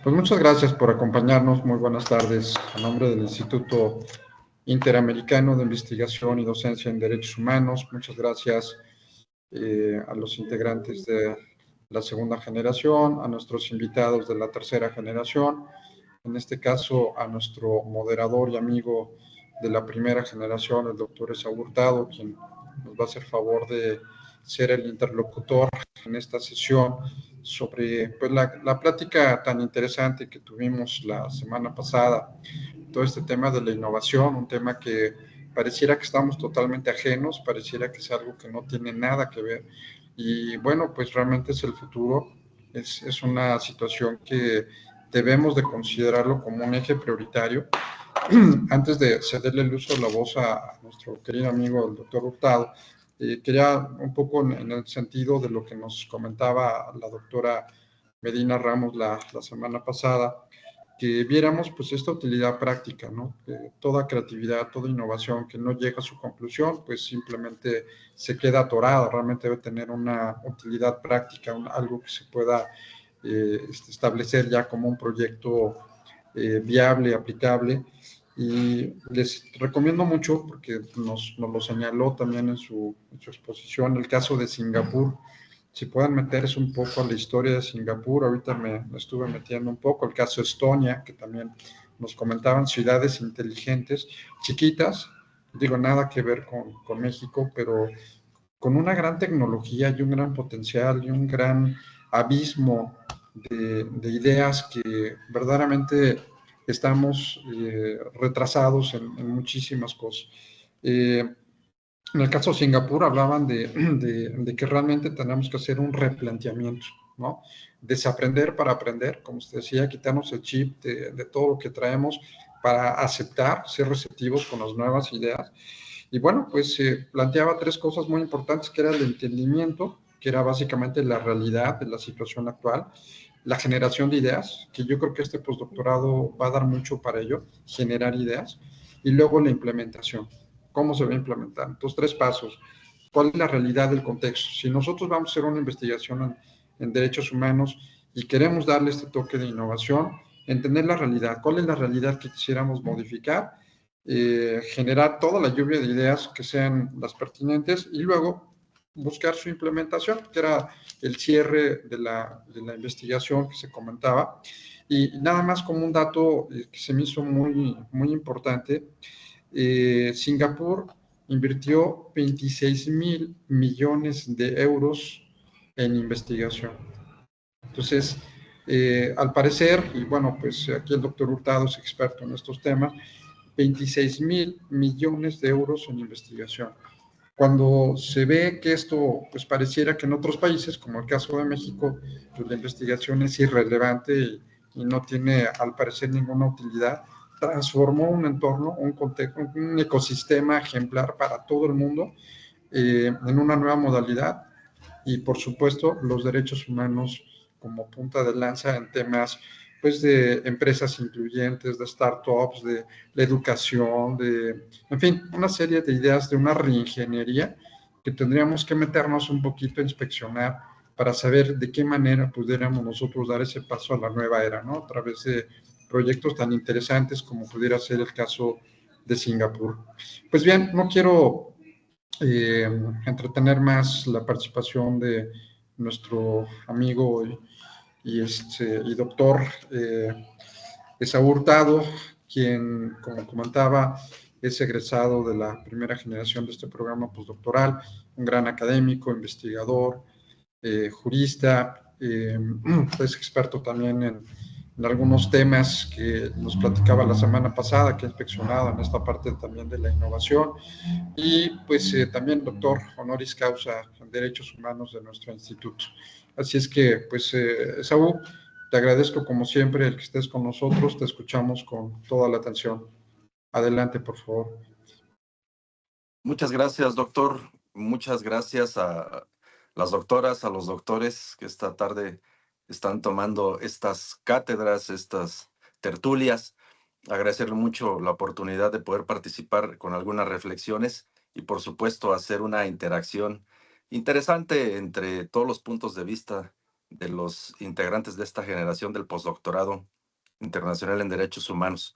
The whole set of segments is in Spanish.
Pues muchas gracias por acompañarnos. Muy buenas tardes. A nombre del Instituto Interamericano de Investigación y Docencia en Derechos Humanos, muchas gracias a los integrantes de la segunda generación, a nuestros invitados de la tercera generación, en este caso a nuestro moderador y amigo de la primera generación, el doctor Esaú Hurtado, quien nos va a hacer favor de ser el interlocutor en esta sesión sobre pues, la plática tan interesante que tuvimos la semana pasada, todo este tema de la innovación, un tema que pareciera que estamos totalmente ajenos, pareciera que es algo que no tiene nada que ver. Y bueno, pues realmente es el futuro, es una situación que debemos de considerarlo como un eje prioritario. Antes de cederle el uso de la voz a nuestro querido amigo el doctor Hurtado, quería un poco en el sentido de lo que nos comentaba la doctora Medina Ramos la semana pasada, que viéramos pues esta utilidad práctica, ¿no? Toda creatividad, toda innovación que no llega a su conclusión, pues simplemente se queda atorada, realmente debe tener una utilidad práctica, algo que se pueda establecer ya como un proyecto viable, aplicable. Y les recomiendo mucho, porque nos lo señaló también en su exposición, el caso de Singapur. Si pueden meterse un poco a la historia de Singapur, ahorita me estuve metiendo un poco, el caso de Estonia, que también nos comentaban ciudades inteligentes, chiquitas, digo, nada que ver con México, pero con una gran tecnología y un gran potencial y un gran abismo de ideas que verdaderamente estamos retrasados en muchísimas cosas. En el caso de Singapur hablaban de que realmente tenemos que hacer un replanteamiento, ¿no? Desaprender para aprender, como usted decía, quitarnos el chip de todo lo que traemos para aceptar, ser receptivos con las nuevas ideas. Y bueno, pues se planteaba tres cosas muy importantes, que era el entendimiento, que era básicamente la realidad de la situación actual, la generación de ideas, que yo creo que este postdoctorado va a dar mucho para ello, generar ideas, y luego la implementación, cómo se va a implementar. Entonces, tres pasos. ¿Cuál es la realidad del contexto? Si nosotros vamos a hacer una investigación en derechos humanos y queremos darle este toque de innovación, entender la realidad, cuál es la realidad que quisiéramos modificar, generar toda la lluvia de ideas que sean las pertinentes y luego buscar su implementación, que era el cierre de la investigación que se comentaba. Y nada más como un dato que se me hizo muy, muy importante, Singapur invirtió 26.000 millones de euros en investigación. Entonces, al parecer, y bueno, pues aquí el doctor Hurtado es experto en estos temas, 26.000 millones de euros en investigación. Cuando se ve que esto, pues pareciera que en otros países, como el caso de México, pues la investigación es irrelevante y no tiene, al parecer, ninguna utilidad, transformó un entorno, un contexto, un ecosistema ejemplar para todo el mundo en una nueva modalidad y, por supuesto, los derechos humanos como punta de lanza en temas pues de empresas incluyentes, de startups, de la educación, en fin, una serie de ideas de una reingeniería que tendríamos que meternos un poquito a inspeccionar para saber de qué manera pudiéramos nosotros dar ese paso a la nueva era, ¿no? A través de proyectos tan interesantes como pudiera ser el caso de Singapur. Pues bien, no quiero entretener más la participación de nuestro amigo y doctor Esaú Hurtado, quien, como comentaba, es egresado de la primera generación de este programa postdoctoral, un gran académico, investigador, jurista, es experto también en algunos temas que nos platicaba la semana pasada, que ha inspeccionado en esta parte también de la innovación, y pues también doctor honoris causa en Derechos Humanos de nuestro instituto. Así es que, pues, Esaú, te agradezco como siempre el que estés con nosotros, te escuchamos con toda la atención. Adelante, por favor. Muchas gracias, doctor. Muchas gracias a las doctoras, a los doctores que esta tarde están tomando estas cátedras, estas tertulias. Agradecerle mucho la oportunidad de poder participar con algunas reflexiones y, por supuesto, hacer una interacción interesante entre todos los puntos de vista de los integrantes de esta generación del postdoctorado internacional en derechos humanos.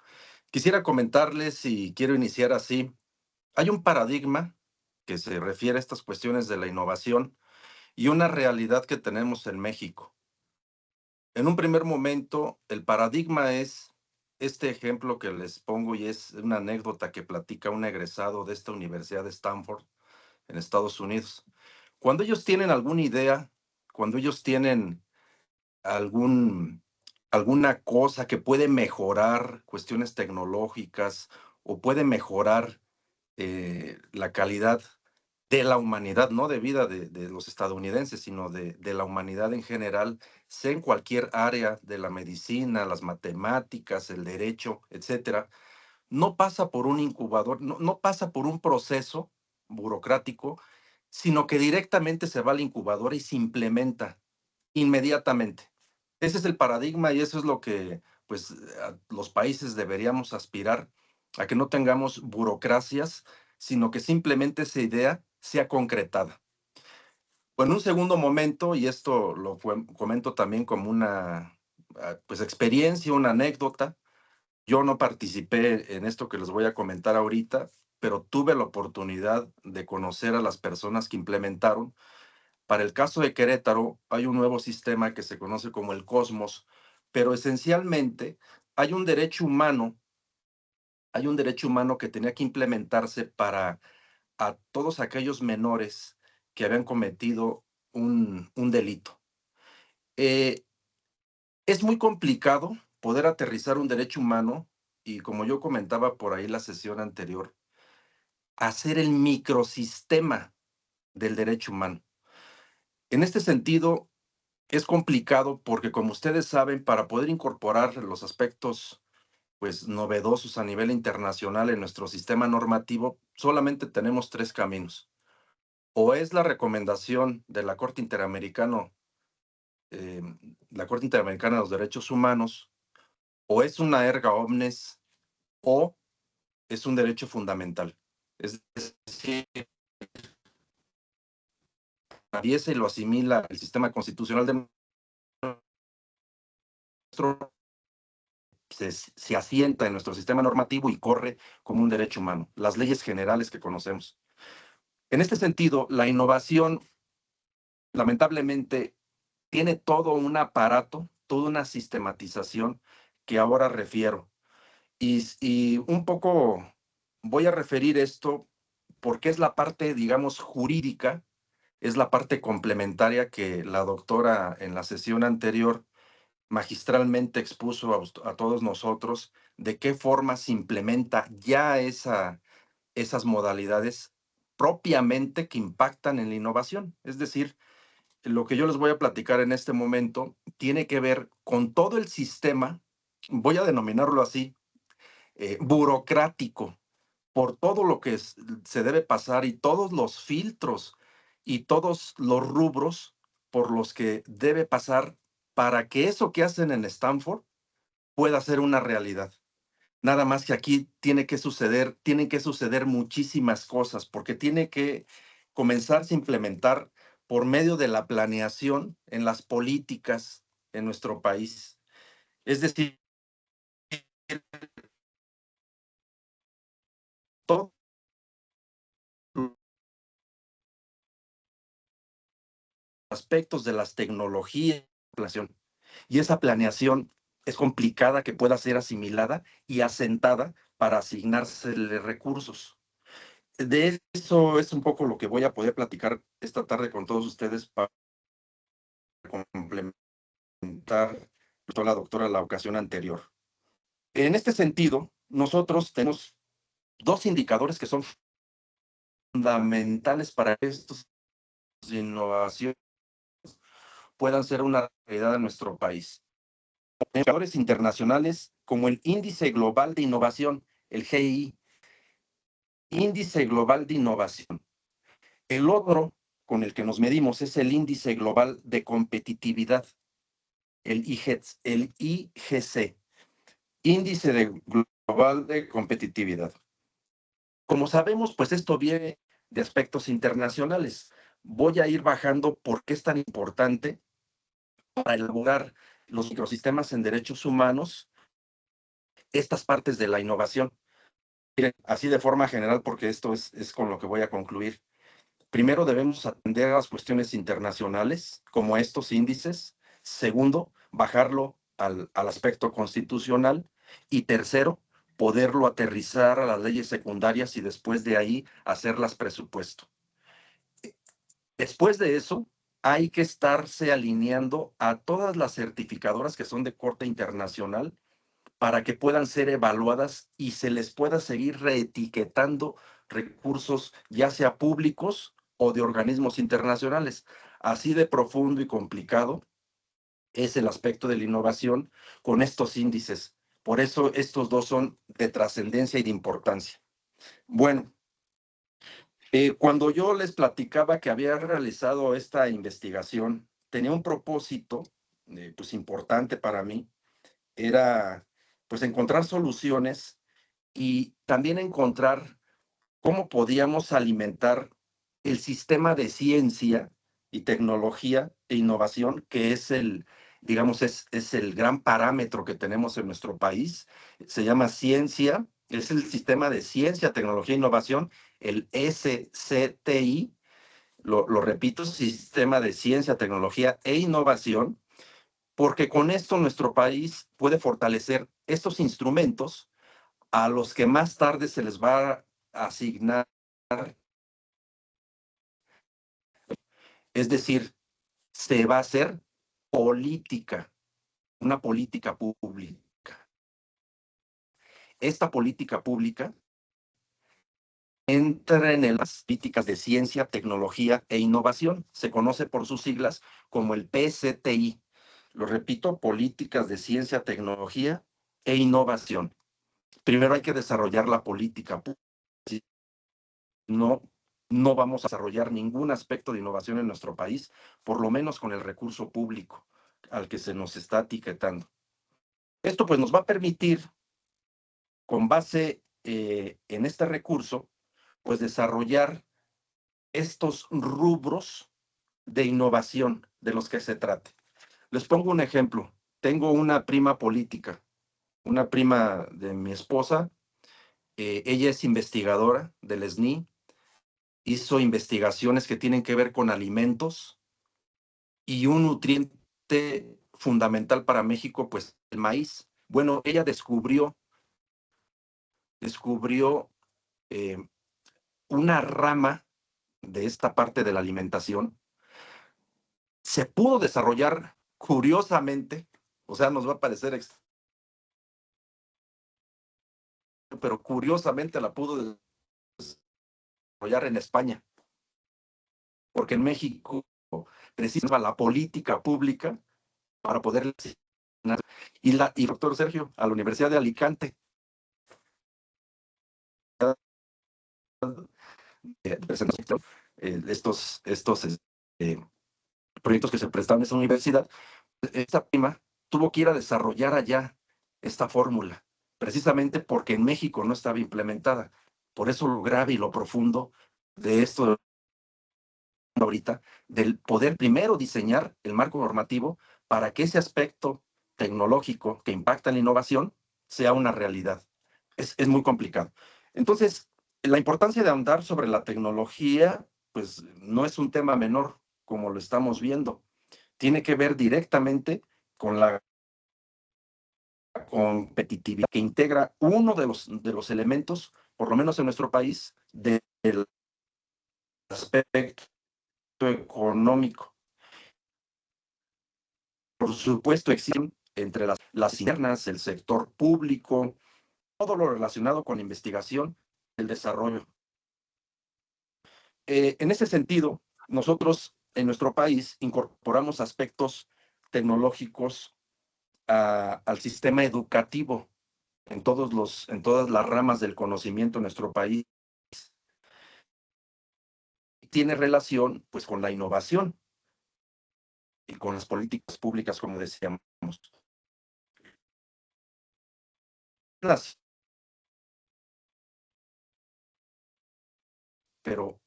Quisiera comentarles, y quiero iniciar así, hay un paradigma que se refiere a estas cuestiones de la innovación y una realidad que tenemos en México. En un primer momento, el paradigma es este ejemplo que les pongo, y es una anécdota que platica un egresado de esta Universidad de Stanford en Estados Unidos. Cuando ellos tienen alguna idea, cuando ellos tienen algún, alguna cosa que puede mejorar cuestiones tecnológicas o puede mejorar la calidad de la humanidad, no de vida de los estadounidenses, sino de la humanidad en general, sea en cualquier área de la medicina, las matemáticas, el derecho, etcétera, no pasa por un incubador, no pasa por un proceso burocrático, sino que directamente se va al incubador y se implementa inmediatamente. Ese es el paradigma y eso es lo que pues los países deberíamos aspirar, a que no tengamos burocracias, sino que simplemente esa idea sea concretada. En un segundo momento, y esto lo comento también como una pues experiencia, una anécdota, yo no participé en esto que les voy a comentar ahorita, pero tuve la oportunidad de conocer a las personas que implementaron. Para el caso de Querétaro, hay un nuevo sistema que se conoce como el Cosmos, pero esencialmente hay un derecho humano, hay un derecho humano que tenía que implementarse para a todos aquellos menores que habían cometido un delito. Eh, es muy complicado poder aterrizar un derecho humano y, como yo comentaba por ahí la sesión anterior, hacer el microsistema del derecho humano. En este sentido, es complicado porque, como ustedes saben, para poder incorporar los aspectos pues novedosos a nivel internacional en nuestro sistema normativo, solamente tenemos tres caminos. O es la recomendación de la Corte Interamericana, eh, la Corte Interamericana de los Derechos Humanos, o es una erga omnes, o es un derecho fundamental. Es decir, atraviesa y lo asimila el sistema constitucional de nuestro, se asienta en nuestro sistema normativo y corre como un derecho humano, las leyes generales que conocemos. En este sentido, la innovación, lamentablemente, tiene todo un aparato, toda una sistematización que ahora refiero. Y un poco voy a referir esto porque es la parte, digamos, jurídica, es la parte complementaria que la doctora en la sesión anterior magistralmente expuso a todos nosotros de qué forma se implementa ya esas modalidades propiamente que impactan en la innovación. Es decir, lo que yo les voy a platicar en este momento tiene que ver con todo el sistema, voy a denominarlo así, burocrático, por todo lo que se debe pasar y todos los filtros y todos los rubros por los que debe pasar para que eso que hacen en Stanford pueda ser una realidad. Nada más que aquí tienen que suceder muchísimas cosas, porque tiene que comenzarse a implementar por medio de la planeación en las políticas en nuestro país. Es decir, todos los aspectos de las tecnologías, y esa planeación es complicada que pueda ser asimilada y asentada para asignársele recursos. De eso es un poco lo que voy a poder platicar esta tarde con todos ustedes para complementar la doctora la ocasión anterior. En este sentido, nosotros tenemos dos indicadores que son fundamentales para que estas innovaciones puedan ser una realidad en nuestro país. Indicadores internacionales como el Índice Global de Innovación, el GI, Índice Global de Innovación. El otro con el que nos medimos es el Índice Global de Competitividad, el IGC, Índice Global de Competitividad. Como sabemos, pues esto viene de aspectos internacionales. Voy a ir bajando por qué es tan importante para elaborar los microsistemas en derechos humanos, estas partes de la innovación. Miren, así de forma general, porque esto es con lo que voy a concluir. Primero, debemos atender a las cuestiones internacionales, como estos índices. Segundo, bajarlo al aspecto constitucional. Y tercero, poderlo aterrizar a las leyes secundarias y después de ahí hacerlas presupuesto. Después de eso, hay que estarse alineando a todas las certificadoras que son de corte internacional para que puedan ser evaluadas y se les pueda seguir reetiquetando recursos, ya sea públicos o de organismos internacionales. Así de profundo y complicado es el aspecto de la innovación con estos índices. Por eso estos dos son de trascendencia y de importancia. Bueno, cuando yo les platicaba que había realizado esta investigación, tenía un propósito pues importante para mí, era pues encontrar soluciones y también encontrar cómo podíamos alimentar el sistema de ciencia y tecnología e innovación, que es el, digamos, es el gran parámetro que tenemos en nuestro país. Se llama ciencia, es el sistema de ciencia, tecnología e innovación, el SCTI, lo repito, sistema de ciencia, tecnología e innovación, porque con esto nuestro país puede fortalecer estos instrumentos a los que más tarde se les va a asignar, es decir, se va a hacer política, una política pública. Esta política pública entra en las políticas de ciencia, tecnología e innovación. Se conoce por sus siglas como el PCTI. Lo repito, políticas de ciencia, tecnología e innovación. Primero hay que desarrollar la política pública. No, no vamos a desarrollar ningún aspecto de innovación en nuestro país, por lo menos con el recurso público al que se nos está etiquetando. Esto pues nos va a permitir, con base en este recurso, pues desarrollar estos rubros de innovación de los que se trate. Les pongo un ejemplo. Tengo una prima política, una prima de mi esposa. Ella es investigadora del SNI, hizo investigaciones que tienen que ver con alimentos y un nutriente fundamental para México, pues el maíz. Bueno, ella descubrió eh, una rama de esta parte de la alimentación. Se pudo desarrollar curiosamente, o sea, nos va a parecer extraño, pero curiosamente la pudo desarrollar en España, porque en México precisaba la política pública para poder y doctor Sergio, a la Universidad de Alicante, presentó estos proyectos que se prestaban en esa universidad. Esta prima tuvo que ir a desarrollar allá esta fórmula, precisamente porque en México no estaba implementada. Por eso lo grave y lo profundo de esto ahorita, del poder primero diseñar el marco normativo para que ese aspecto tecnológico que impacta en la innovación sea una realidad. Es muy complicado. Entonces, la importancia de ahondar sobre la tecnología, pues no es un tema menor, como lo estamos viendo. Tiene que ver directamente con la competitividad que integra uno de los elementos, por lo menos en nuestro país, del aspecto económico. Por supuesto, existen entre las internas, el sector público, todo lo relacionado con la investigación, el desarrollo. En ese sentido, nosotros en nuestro país incorporamos aspectos tecnológicos al sistema educativo en todas las ramas del conocimiento en nuestro país. Tiene relación pues con la innovación y con las políticas públicas, como decíamos. Pero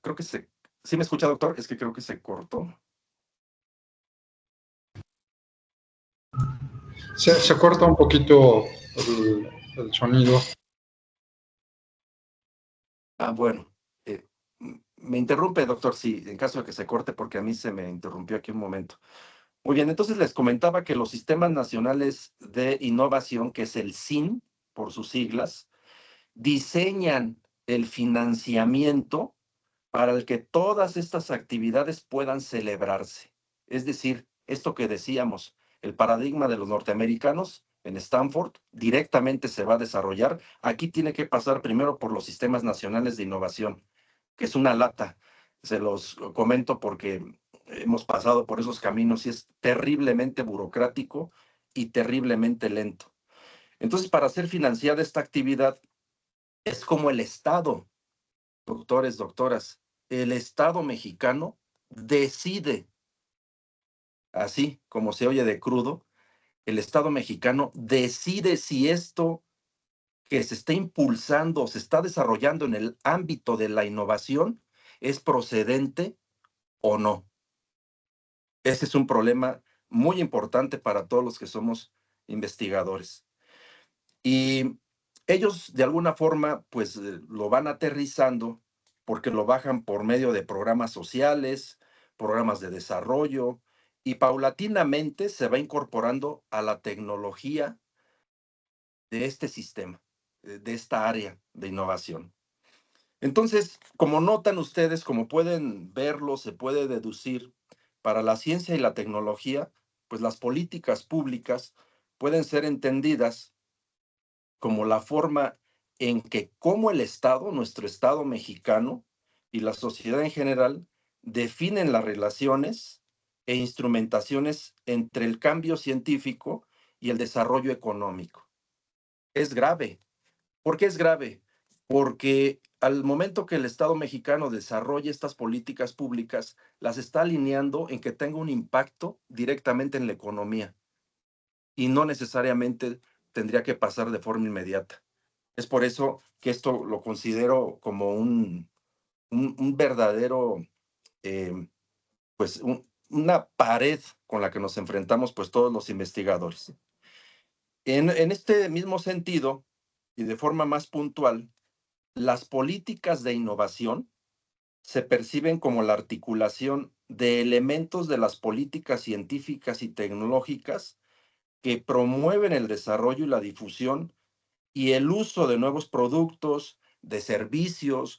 creo que ¿sí me escucha, doctor? Es que creo que se cortó. Se corta un poquito el sonido. Bueno, me interrumpe, doctor, sí, en caso de que se corte, porque a mí se me interrumpió aquí un momento. Muy bien, entonces les comentaba que los sistemas nacionales de innovación, que es el SIN, por sus siglas, diseñan el financiamiento para el que todas estas actividades puedan celebrarse. Es decir, esto que decíamos, el paradigma de los norteamericanos en Stanford directamente se va a desarrollar. Aquí tiene que pasar primero por los sistemas nacionales de innovación, que es una lata. Se los comento porque hemos pasado por esos caminos y es terriblemente burocrático y terriblemente lento. Entonces, para ser financiada esta actividad, es como el Estado, doctores, doctoras, el Estado mexicano decide, así como se oye de crudo, el Estado mexicano decide si esto que se está impulsando, se está desarrollando en el ámbito de la innovación, es procedente o no. Ese es un problema muy importante para todos los que somos investigadores. Y ellos de alguna forma pues lo van aterrizando porque lo bajan por medio de programas sociales, programas de desarrollo y paulatinamente se va incorporando a la tecnología de este sistema, de esta área de innovación. Entonces, como notan ustedes, como pueden verlo, se puede deducir, para la ciencia y la tecnología, pues las políticas públicas pueden ser entendidas como la forma en que como el Estado, nuestro Estado mexicano y la sociedad en general definen las relaciones e instrumentaciones entre el cambio científico y el desarrollo económico. Es grave. ¿Por qué es grave? Porque al momento que el Estado mexicano desarrolle estas políticas públicas, las está alineando en que tenga un impacto directamente en la economía y no necesariamente tendría que pasar de forma inmediata. Es por eso que esto lo considero como un verdadero, eh, pues una pared con la que nos enfrentamos pues todos los investigadores. En este mismo sentido, y de forma más puntual, las políticas de innovación se perciben como la articulación de elementos de las políticas científicas y tecnológicas que promueven el desarrollo y la difusión y el uso de nuevos productos, de servicios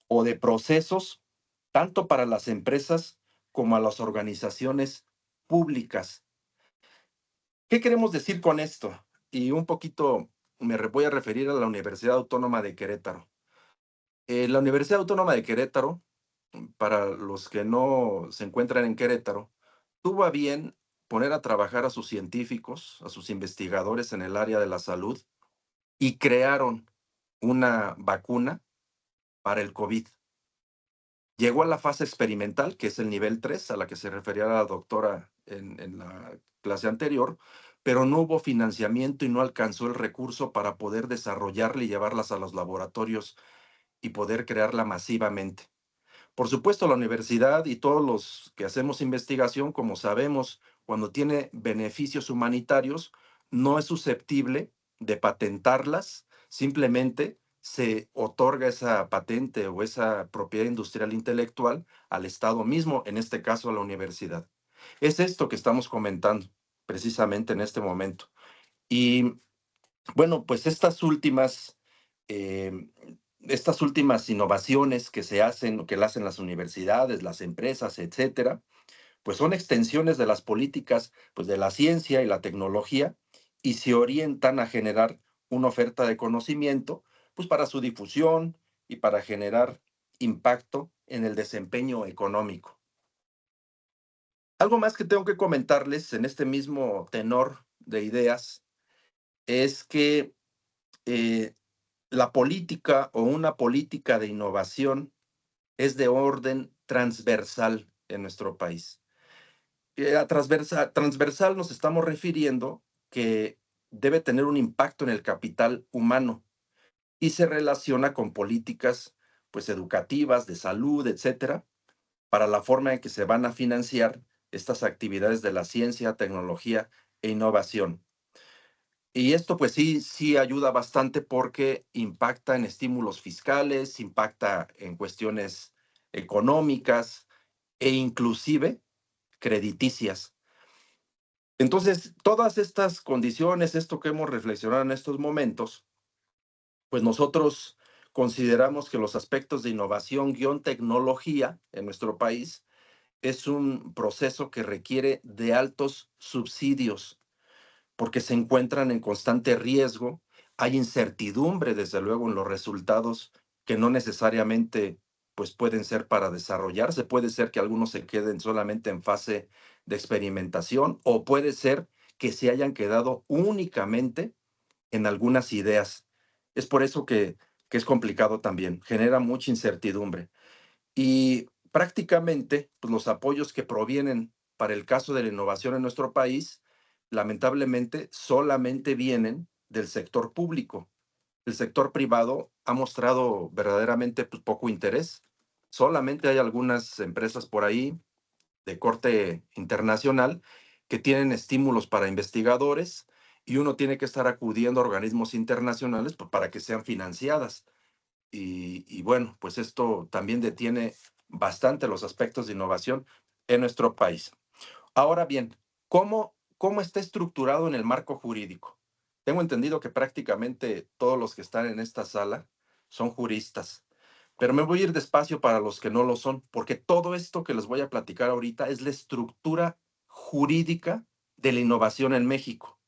o de procesos, tanto para las empresas como a las organizaciones públicas. ¿Qué queremos decir con esto? Y un poquito voy a referir a la Universidad Autónoma de Querétaro. La Universidad Autónoma de Querétaro, para los que no se encuentran en Querétaro, tuvo a bien poner a trabajar a sus científicos, a sus investigadores en el área de la salud y crearon una vacuna para el COVID. Llegó a la fase experimental, que es el nivel 3, a la que se refería la doctora en la clase anterior, pero no hubo financiamiento y no alcanzó el recurso para poder desarrollarla y llevarlas a los laboratorios y poder crearla masivamente. Por supuesto, la universidad y todos los que hacemos investigación, como sabemos, cuando tiene beneficios humanitarios, no es susceptible de patentarlas, simplemente se otorga esa patente o esa propiedad industrial intelectual al Estado mismo, en este caso a la universidad. Es esto que estamos comentando precisamente en este momento. Y bueno, pues eh, estas últimas innovaciones que se hacen, que las hacen las universidades, las empresas, etcétera, pues son extensiones de las políticas, pues de la ciencia y la tecnología y se orientan a generar una oferta de conocimiento, pues para su difusión y para generar impacto en el desempeño económico. Algo más que tengo que comentarles en este mismo tenor de ideas es que eh, la política o una política de innovación es de orden transversal en nuestro país. A transversal nos estamos refiriendo que debe tener un impacto en el capital humano y se relaciona con políticas pues educativas, de salud, etcétera, para la forma en que se van a financiar estas actividades de la ciencia, tecnología e innovación. Y esto pues sí ayuda bastante porque impacta en estímulos fiscales, impacta en cuestiones económicas e inclusive crediticias. Entonces, todas estas condiciones, esto que hemos reflexionado en estos momentos, pues nosotros consideramos que los aspectos de innovación guión tecnología en nuestro país es un proceso que requiere de altos subsidios porque se encuentran en constante riesgo. Hay incertidumbre, desde luego, en los resultados que no necesariamente pues pueden ser para desarrollarse. Puede ser que algunos se queden solamente en fase de experimentación o puede ser que se hayan quedado únicamente en algunas ideas. Es por eso que es complicado también, genera mucha incertidumbre. Y prácticamente, pues, los apoyos que provienen para el caso de la innovación en nuestro país, lamentablemente, solamente vienen del sector público. El sector privado ha mostrado verdaderamente pues, poco interés. Solamente hay algunas empresas por ahí de corte internacional que tienen estímulos para investigadores y uno tiene que estar acudiendo a organismos internacionales pues, para que sean financiadas. Y bueno, pues esto también detiene bastante los aspectos de innovación en nuestro país. Ahora bien, ¿cómo está estructurado en el marco jurídico? Tengo entendido que prácticamente todos los que están en esta sala son juristas, pero me voy a ir despacio para los que no lo son, porque todo esto que les voy a platicar ahorita es la estructura jurídica de la innovación en México.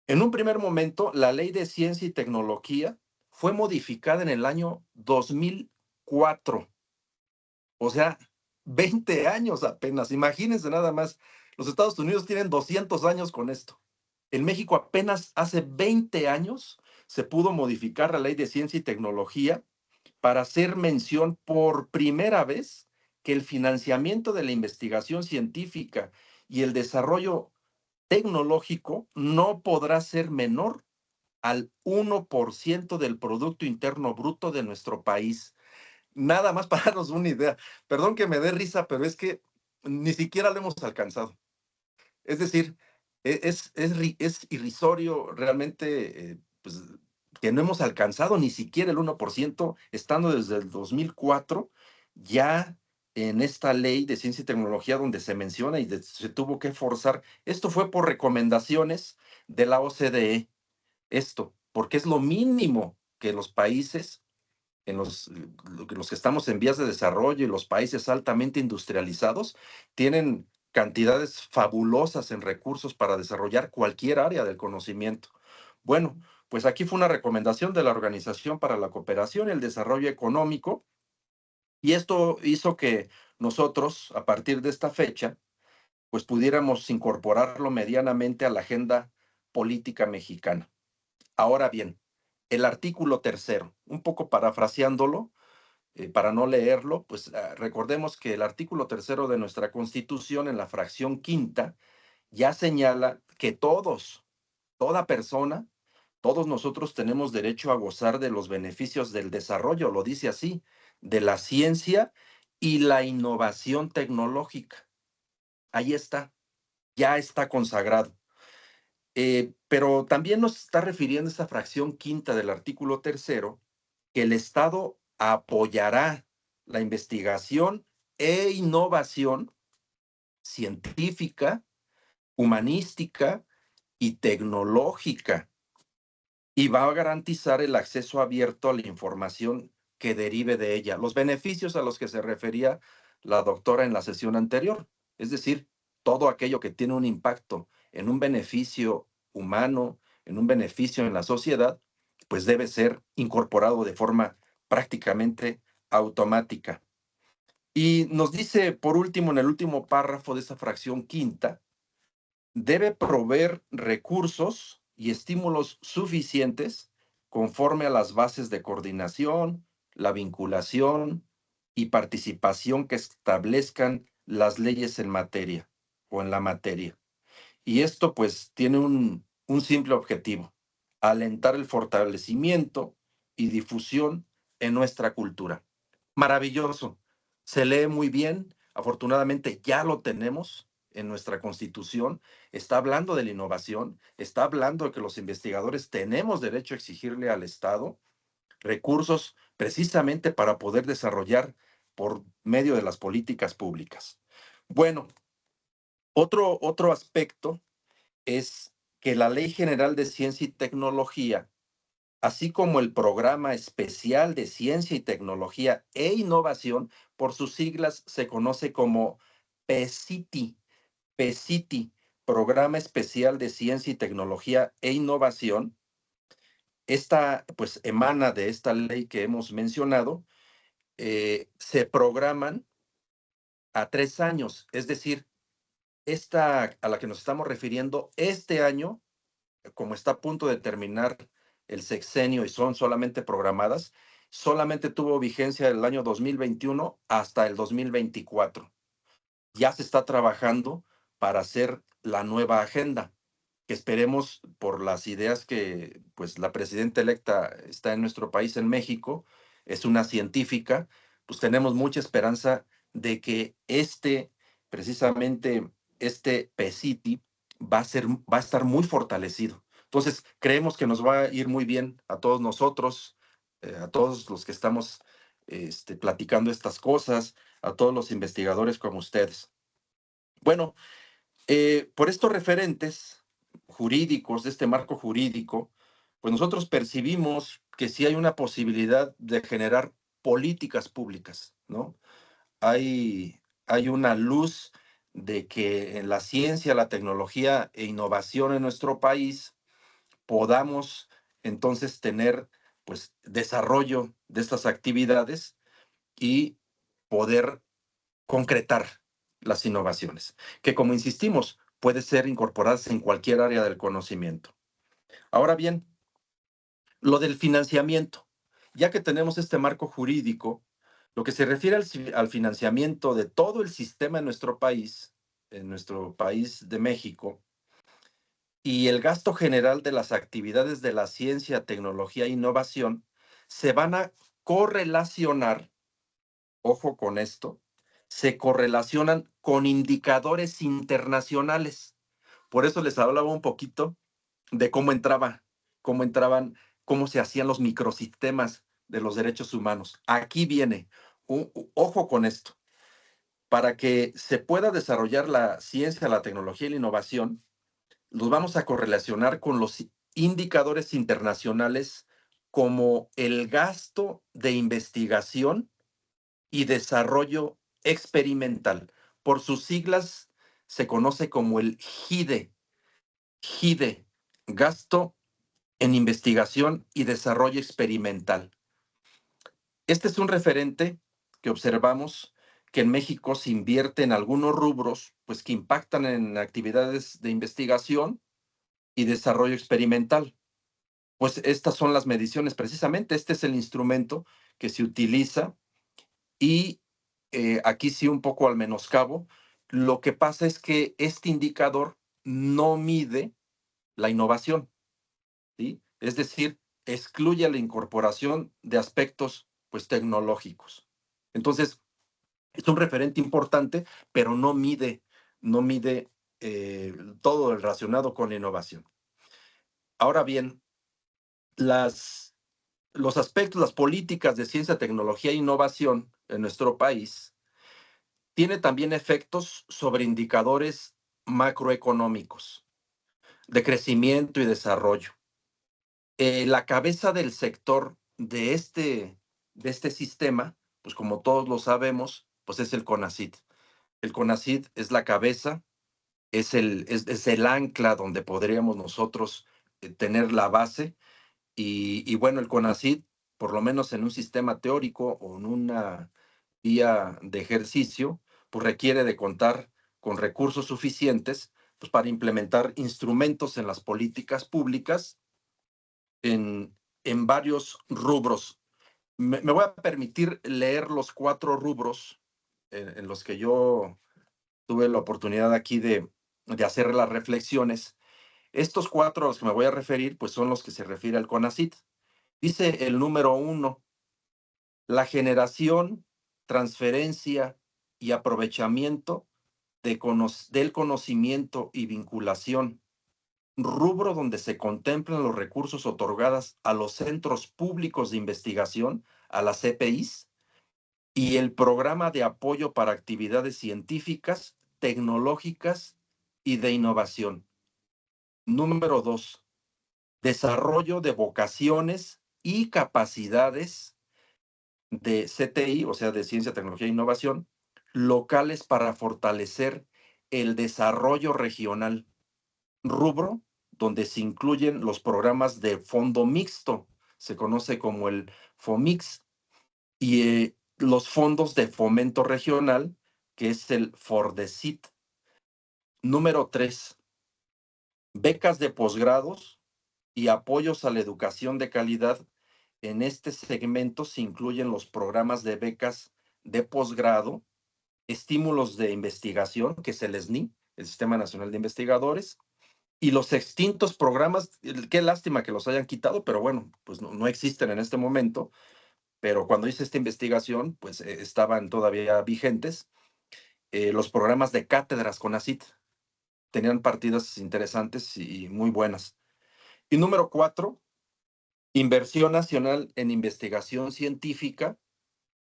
En un primer momento, la Ley de Ciencia y Tecnología fue modificada en el año 2004, o sea, 20 años apenas. Imagínense nada más, los Estados Unidos tienen 200 años con esto. En México apenas hace 20 años se pudo modificar la Ley de Ciencia y Tecnología para hacer mención por primera vez que el financiamiento de la investigación científica y el desarrollo tecnológico no podrá ser menor al 1% del Producto Interno Bruto de nuestro país. Nada más para darnos una idea. Perdón que me dé risa, pero es que ni siquiera lo hemos alcanzado. Es decir, es irrisorio realmente, pues, que no hemos alcanzado ni siquiera el 1%, estando desde el 2004 ya en esta ley de ciencia y tecnología donde se menciona y se tuvo que forzar. Esto fue por recomendaciones de la OCDE, esto, porque es lo mínimo que los países los que estamos en vías de desarrollo y los países altamente industrializados tienen cantidades fabulosas en recursos para desarrollar cualquier área del conocimiento. Bueno, pues aquí fue una recomendación de la Organización para la Cooperación y el Desarrollo Económico, y esto hizo que nosotros, a partir de esta fecha, pues pudiéramos incorporarlo medianamente a la agenda política mexicana. Ahora bien, el artículo tercero, un poco parafraseándolo, para no leerlo, pues recordemos que el artículo tercero de nuestra Constitución, en la fracción quinta, ya señala que toda persona, todos nosotros tenemos derecho a gozar de los beneficios del desarrollo, lo dice así, de la ciencia y la innovación tecnológica. Ahí está, ya está consagrado. Pero también nos está refiriendo esta fracción quinta del artículo tercero que el Estado apoyará la investigación e innovación científica, humanística y tecnológica y va a garantizar el acceso abierto a la información que derive de ella, los beneficios a los que se refería la doctora en la sesión anterior, es decir, todo aquello que tiene un impacto en un beneficio humano, en un beneficio en la sociedad, pues debe ser incorporado de forma prácticamente automática. Y nos dice, por último, en el último párrafo de esa fracción quinta, debe proveer recursos y estímulos suficientes conforme a las bases de coordinación, la vinculación y participación que establezcan las leyes en materia o en la materia. Y esto pues tiene un simple objetivo, alentar el fortalecimiento y difusión en nuestra cultura. Maravilloso, se lee muy bien, afortunadamente ya lo tenemos, en nuestra Constitución, está hablando de la innovación, está hablando de que los investigadores tenemos derecho a exigirle al Estado recursos precisamente para poder desarrollar por medio de las políticas públicas. Bueno, otro aspecto es que la Ley General de Ciencia y Tecnología, así como el Programa Especial de Ciencia y Tecnología e Innovación, por sus siglas se conoce como PECITI, PECITI, Programa Especial de Ciencia y Tecnología e Innovación. Esta, pues, emana de esta ley que hemos mencionado. Se programan a 3 años, es decir, esta a la que nos estamos refiriendo, este año, como está a punto de terminar el sexenio y son solamente programadas, solamente tuvo vigencia el año 2021 hasta el 2024. Ya se está trabajando para hacer la nueva agenda, que esperemos, por las ideas que pues la presidenta electa está en nuestro país, en México, es una científica, pues tenemos mucha esperanza de que precisamente este PECITI va a estar muy fortalecido. Entonces, creemos que nos va a ir muy bien a todos nosotros, a todos los que estamos platicando estas cosas, a todos los investigadores como ustedes. Bueno, por estos referentes jurídicos, de este marco jurídico, pues nosotros percibimos que sí hay una posibilidad de generar políticas públicas, ¿no? Hay una luz de que en la ciencia, la tecnología e innovación en nuestro país podamos entonces tener, pues, desarrollo de estas actividades y poder concretar las innovaciones, que, como insistimos, puede ser incorporarse en cualquier área del conocimiento. Ahora bien, lo del financiamiento. Ya que tenemos este marco jurídico, lo que se refiere al financiamiento de todo el sistema en nuestro país de México, y el gasto general de las actividades de la ciencia, tecnología e innovación, se van a correlacionar, ojo con esto, se correlacionan con indicadores internacionales. Por eso les hablaba un poquito de cómo entraban, cómo se hacían los microsistemas de los derechos humanos. Aquí viene, ojo con esto, para que se pueda desarrollar la ciencia, la tecnología y la innovación, los vamos a correlacionar con los indicadores internacionales como el gasto de investigación y desarrollo experimental. Por sus siglas se conoce como el GIDE, GIDE, gasto en investigación y desarrollo experimental. Este es un referente que observamos que en México se invierte en algunos rubros, pues, que impactan en actividades de investigación y desarrollo experimental. Pues estas son las mediciones, precisamente este es el instrumento que se utiliza. Y aquí sí, un poco al menoscabo, lo que pasa es que este indicador no mide la innovación, ¿sí? Es decir, excluye la incorporación de aspectos, pues, tecnológicos. Entonces, es un referente importante, pero no mide todo el relacionado con la innovación. Ahora bien, los aspectos, las políticas de ciencia, tecnología e innovación en nuestro país tiene también efectos sobre indicadores macroeconómicos de crecimiento y desarrollo. La cabeza del sector de este sistema, pues, como todos lo sabemos, pues es el CONACYT. El CONACYT es la cabeza, es el ancla donde podríamos nosotros tener la base. Y bueno, el CONACYT, por lo menos en un sistema teórico o en una vía de ejercicio, pues requiere de contar con recursos suficientes, pues, para implementar instrumentos en las políticas públicas en varios rubros. Me voy a permitir leer los 4 rubros en los que yo tuve la oportunidad aquí de hacer las reflexiones. Estos 4 a los que me voy a referir, pues son los que se refiere al CONACYT. Dice el número 1, la generación, transferencia y aprovechamiento del conocimiento y vinculación, rubro donde se contemplan los recursos otorgados a los centros públicos de investigación, a las CPIs, y el programa de apoyo para actividades científicas, tecnológicas y de innovación. Número 2, desarrollo de vocaciones y capacidades de CTI, o sea, de ciencia, tecnología e innovación, locales para fortalecer el desarrollo regional, rubro donde se incluyen los programas de fondo mixto, se conoce como el FOMIX, y los fondos de fomento regional, que es el FORDECIT. Número 3, becas de posgrados y apoyos a la educación de calidad. En este segmento se incluyen los programas de becas de posgrado, estímulos de investigación, que es el SNI, el Sistema Nacional de Investigadores, y los extintos programas, qué lástima que los hayan quitado, pero bueno, pues no existen en este momento, pero cuando hice esta investigación, pues estaban todavía vigentes. Los programas de cátedras CONACYT tenían partidas interesantes y muy buenas. Y número 4, inversión nacional en investigación científica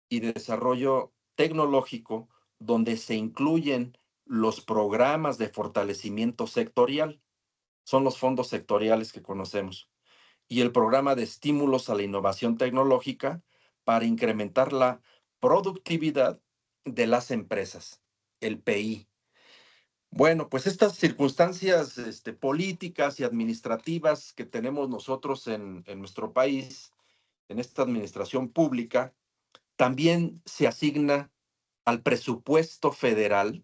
y desarrollo tecnológico, donde se incluyen los programas de fortalecimiento sectorial, son los fondos sectoriales que conocemos, y el programa de estímulos a la innovación tecnológica para incrementar la productividad de las empresas, el PI. Bueno, pues estas circunstancias políticas y administrativas que tenemos nosotros en nuestro país, en esta administración pública, también se asigna al presupuesto federal.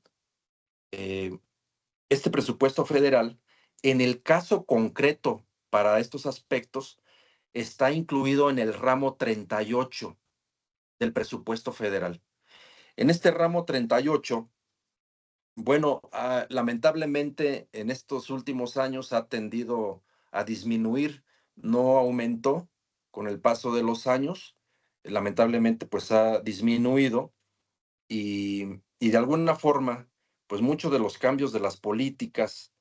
Este presupuesto federal, en el caso concreto para estos aspectos, está incluido en el ramo 38 del presupuesto federal. En este ramo 38, bueno, lamentablemente en estos últimos años ha tendido a disminuir, no aumentó con el paso de los años, lamentablemente pues ha disminuido y de alguna forma, pues muchos de los cambios de las políticas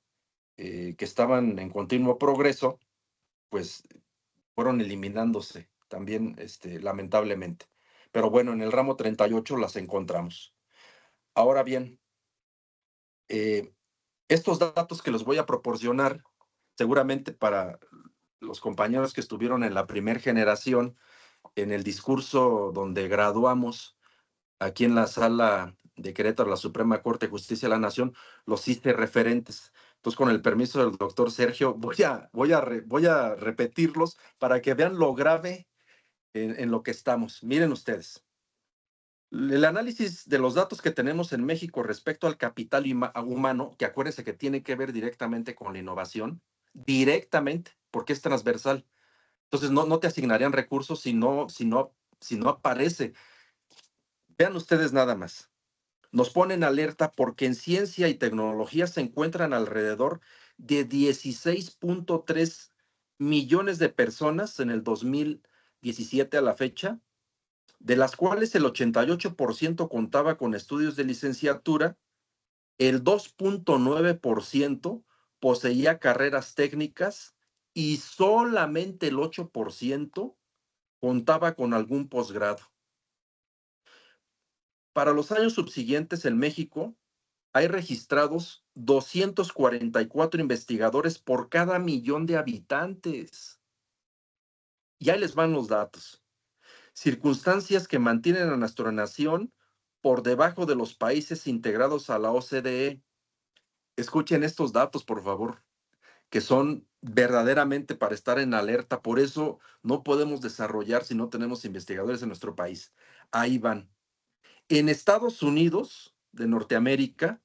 que estaban en continuo progreso, pues fueron eliminándose también, lamentablemente. Pero bueno, en el ramo 38 las encontramos. Ahora bien, estos datos que les voy a proporcionar, seguramente para los compañeros que estuvieron en la primera generación, en el discurso donde graduamos aquí en la sala de Querétaro, la Suprema Corte de Justicia de la Nación, los hice referentes. Entonces, con el permiso del doctor Sergio, voy a repetirlos para que vean lo grave en lo que estamos. Miren ustedes. El análisis de los datos que tenemos en México respecto al capital humano, que acuérdense que tiene que ver directamente con la innovación, directamente, porque es transversal. Entonces, no te asignarían recursos si no aparece. Vean ustedes nada más. Nos ponen alerta porque en ciencia y tecnología se encuentran alrededor de 16.3 millones de personas en el 2017 a la fecha, de las cuales el 88% contaba con estudios de licenciatura, el 2.9% poseía carreras técnicas y solamente el 8% contaba con algún posgrado. Para los años subsiguientes en México, hay registrados 244 investigadores por cada millón de habitantes. Y ahí les van los datos. Circunstancias que mantienen a nuestra nación por debajo de los países integrados a la OCDE. Escuchen estos datos, por favor, que son verdaderamente para estar en alerta. Por eso no podemos desarrollar si no tenemos investigadores en nuestro país. Ahí van. En Estados Unidos de Norteamérica,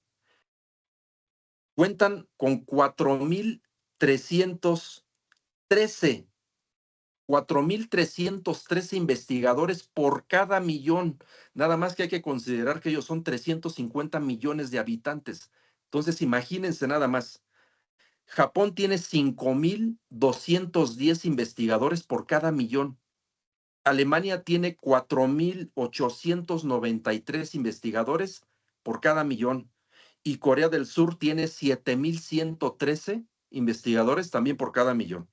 cuentan con 4.313 investigadores por cada millón. Nada más que hay que considerar que ellos son 350 millones de habitantes. Entonces, imagínense nada más. Japón tiene 5.210 investigadores por cada millón. Alemania tiene 4.893 investigadores por cada millón. y Corea del Sur tiene 7,113 investigadores también por cada millón.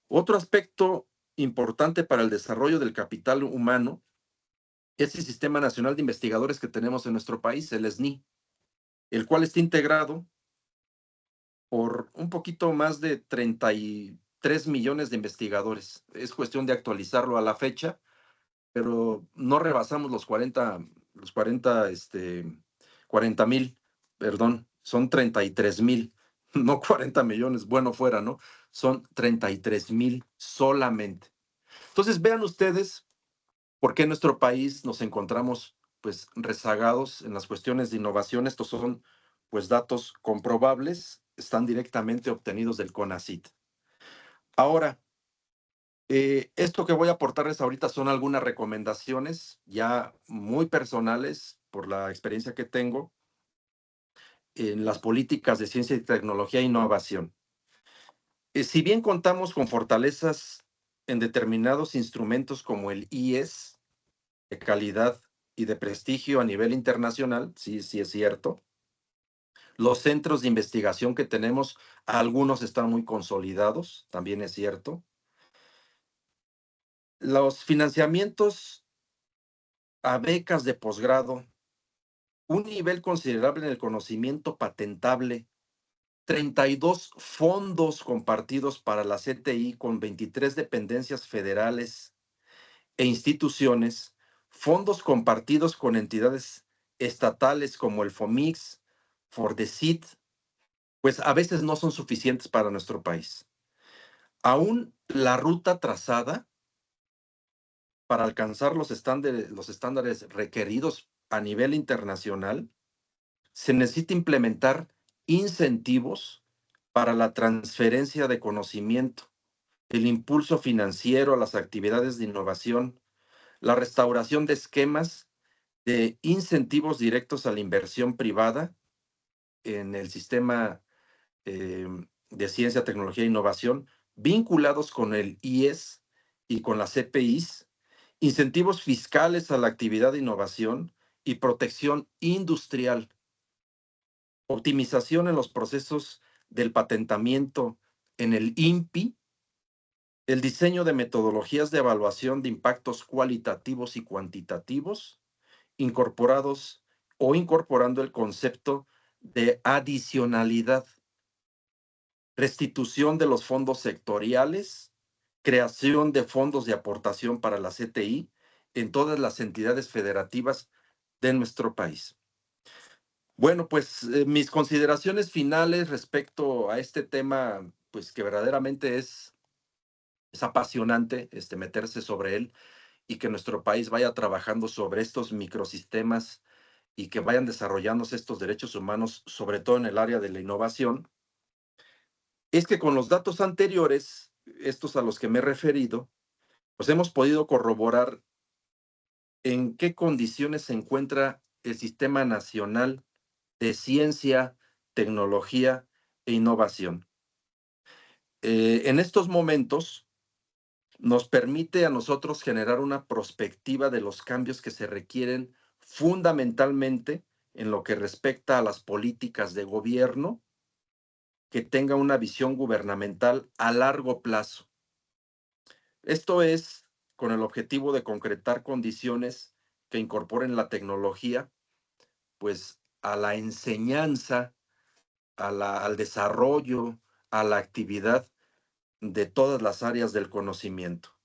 Otro aspecto importante para el desarrollo del capital humano es el Sistema Nacional de Investigadores que tenemos en nuestro país, el SNI, el cual está integrado por un poquito más de 33 millones de investigadores. Es cuestión de actualizarlo a la fecha, pero no rebasamos los 40,000, perdón, son 33,000, no 40 millones, bueno fuera, ¿no? Son 33,000 solamente. Entonces, vean ustedes por qué en nuestro país nos encontramos pues rezagados en las cuestiones de innovación. Estos son pues datos comprobables, están directamente obtenidos del CONACYT. Ahora, esto que voy a aportarles ahorita son algunas recomendaciones ya muy personales por la experiencia que tengo en las políticas de ciencia y tecnología e innovación. Si bien contamos con fortalezas en determinados instrumentos como el IES, de calidad y de prestigio a nivel internacional, sí, sí es cierto. Los centros de investigación que tenemos, algunos están muy consolidados, también es cierto. Los financiamientos a becas de posgrado, un nivel considerable en el conocimiento patentable, 32 fondos compartidos para la CTI con 23 dependencias federales e instituciones, fondos compartidos con entidades estatales como el FOMIX, FORDECIT, pues a veces no son suficientes para nuestro país. Aún la ruta trazada para alcanzar los estándares requeridos a nivel internacional, se necesita implementar incentivos para la transferencia de conocimiento, el impulso financiero a las actividades de innovación, la restauración de esquemas de incentivos directos a la inversión privada en el sistema de ciencia, tecnología e innovación, vinculados con el IES y con las CPIs, incentivos fiscales a la actividad de innovación y protección industrial, optimización en los procesos del patentamiento en el INPI, el diseño de metodologías de evaluación de impactos cualitativos y cuantitativos, incorporados o incorporando el concepto de adicionalidad, restitución de los fondos sectoriales, creación de fondos de aportación para la CTI en todas las entidades federativas de nuestro país. Bueno, pues mis consideraciones finales respecto a este tema, pues que verdaderamente es apasionante meterse sobre él y que nuestro país vaya trabajando sobre estos microsistemas y que vayan desarrollándose estos derechos humanos, sobre todo en el área de la innovación, es que con los datos anteriores, estos a los que me he referido, pues hemos podido corroborar en qué condiciones se encuentra el Sistema Nacional de Ciencia, Tecnología e Innovación. En estos momentos nos permite a nosotros generar una perspectiva de los cambios que se requieren fundamentalmente en lo que respecta a las políticas de gobierno que tenga una visión gubernamental a largo plazo. Esto es con el objetivo de concretar condiciones que incorporen la tecnología, pues a la enseñanza, al desarrollo, a la actividad de todas las áreas del conocimiento.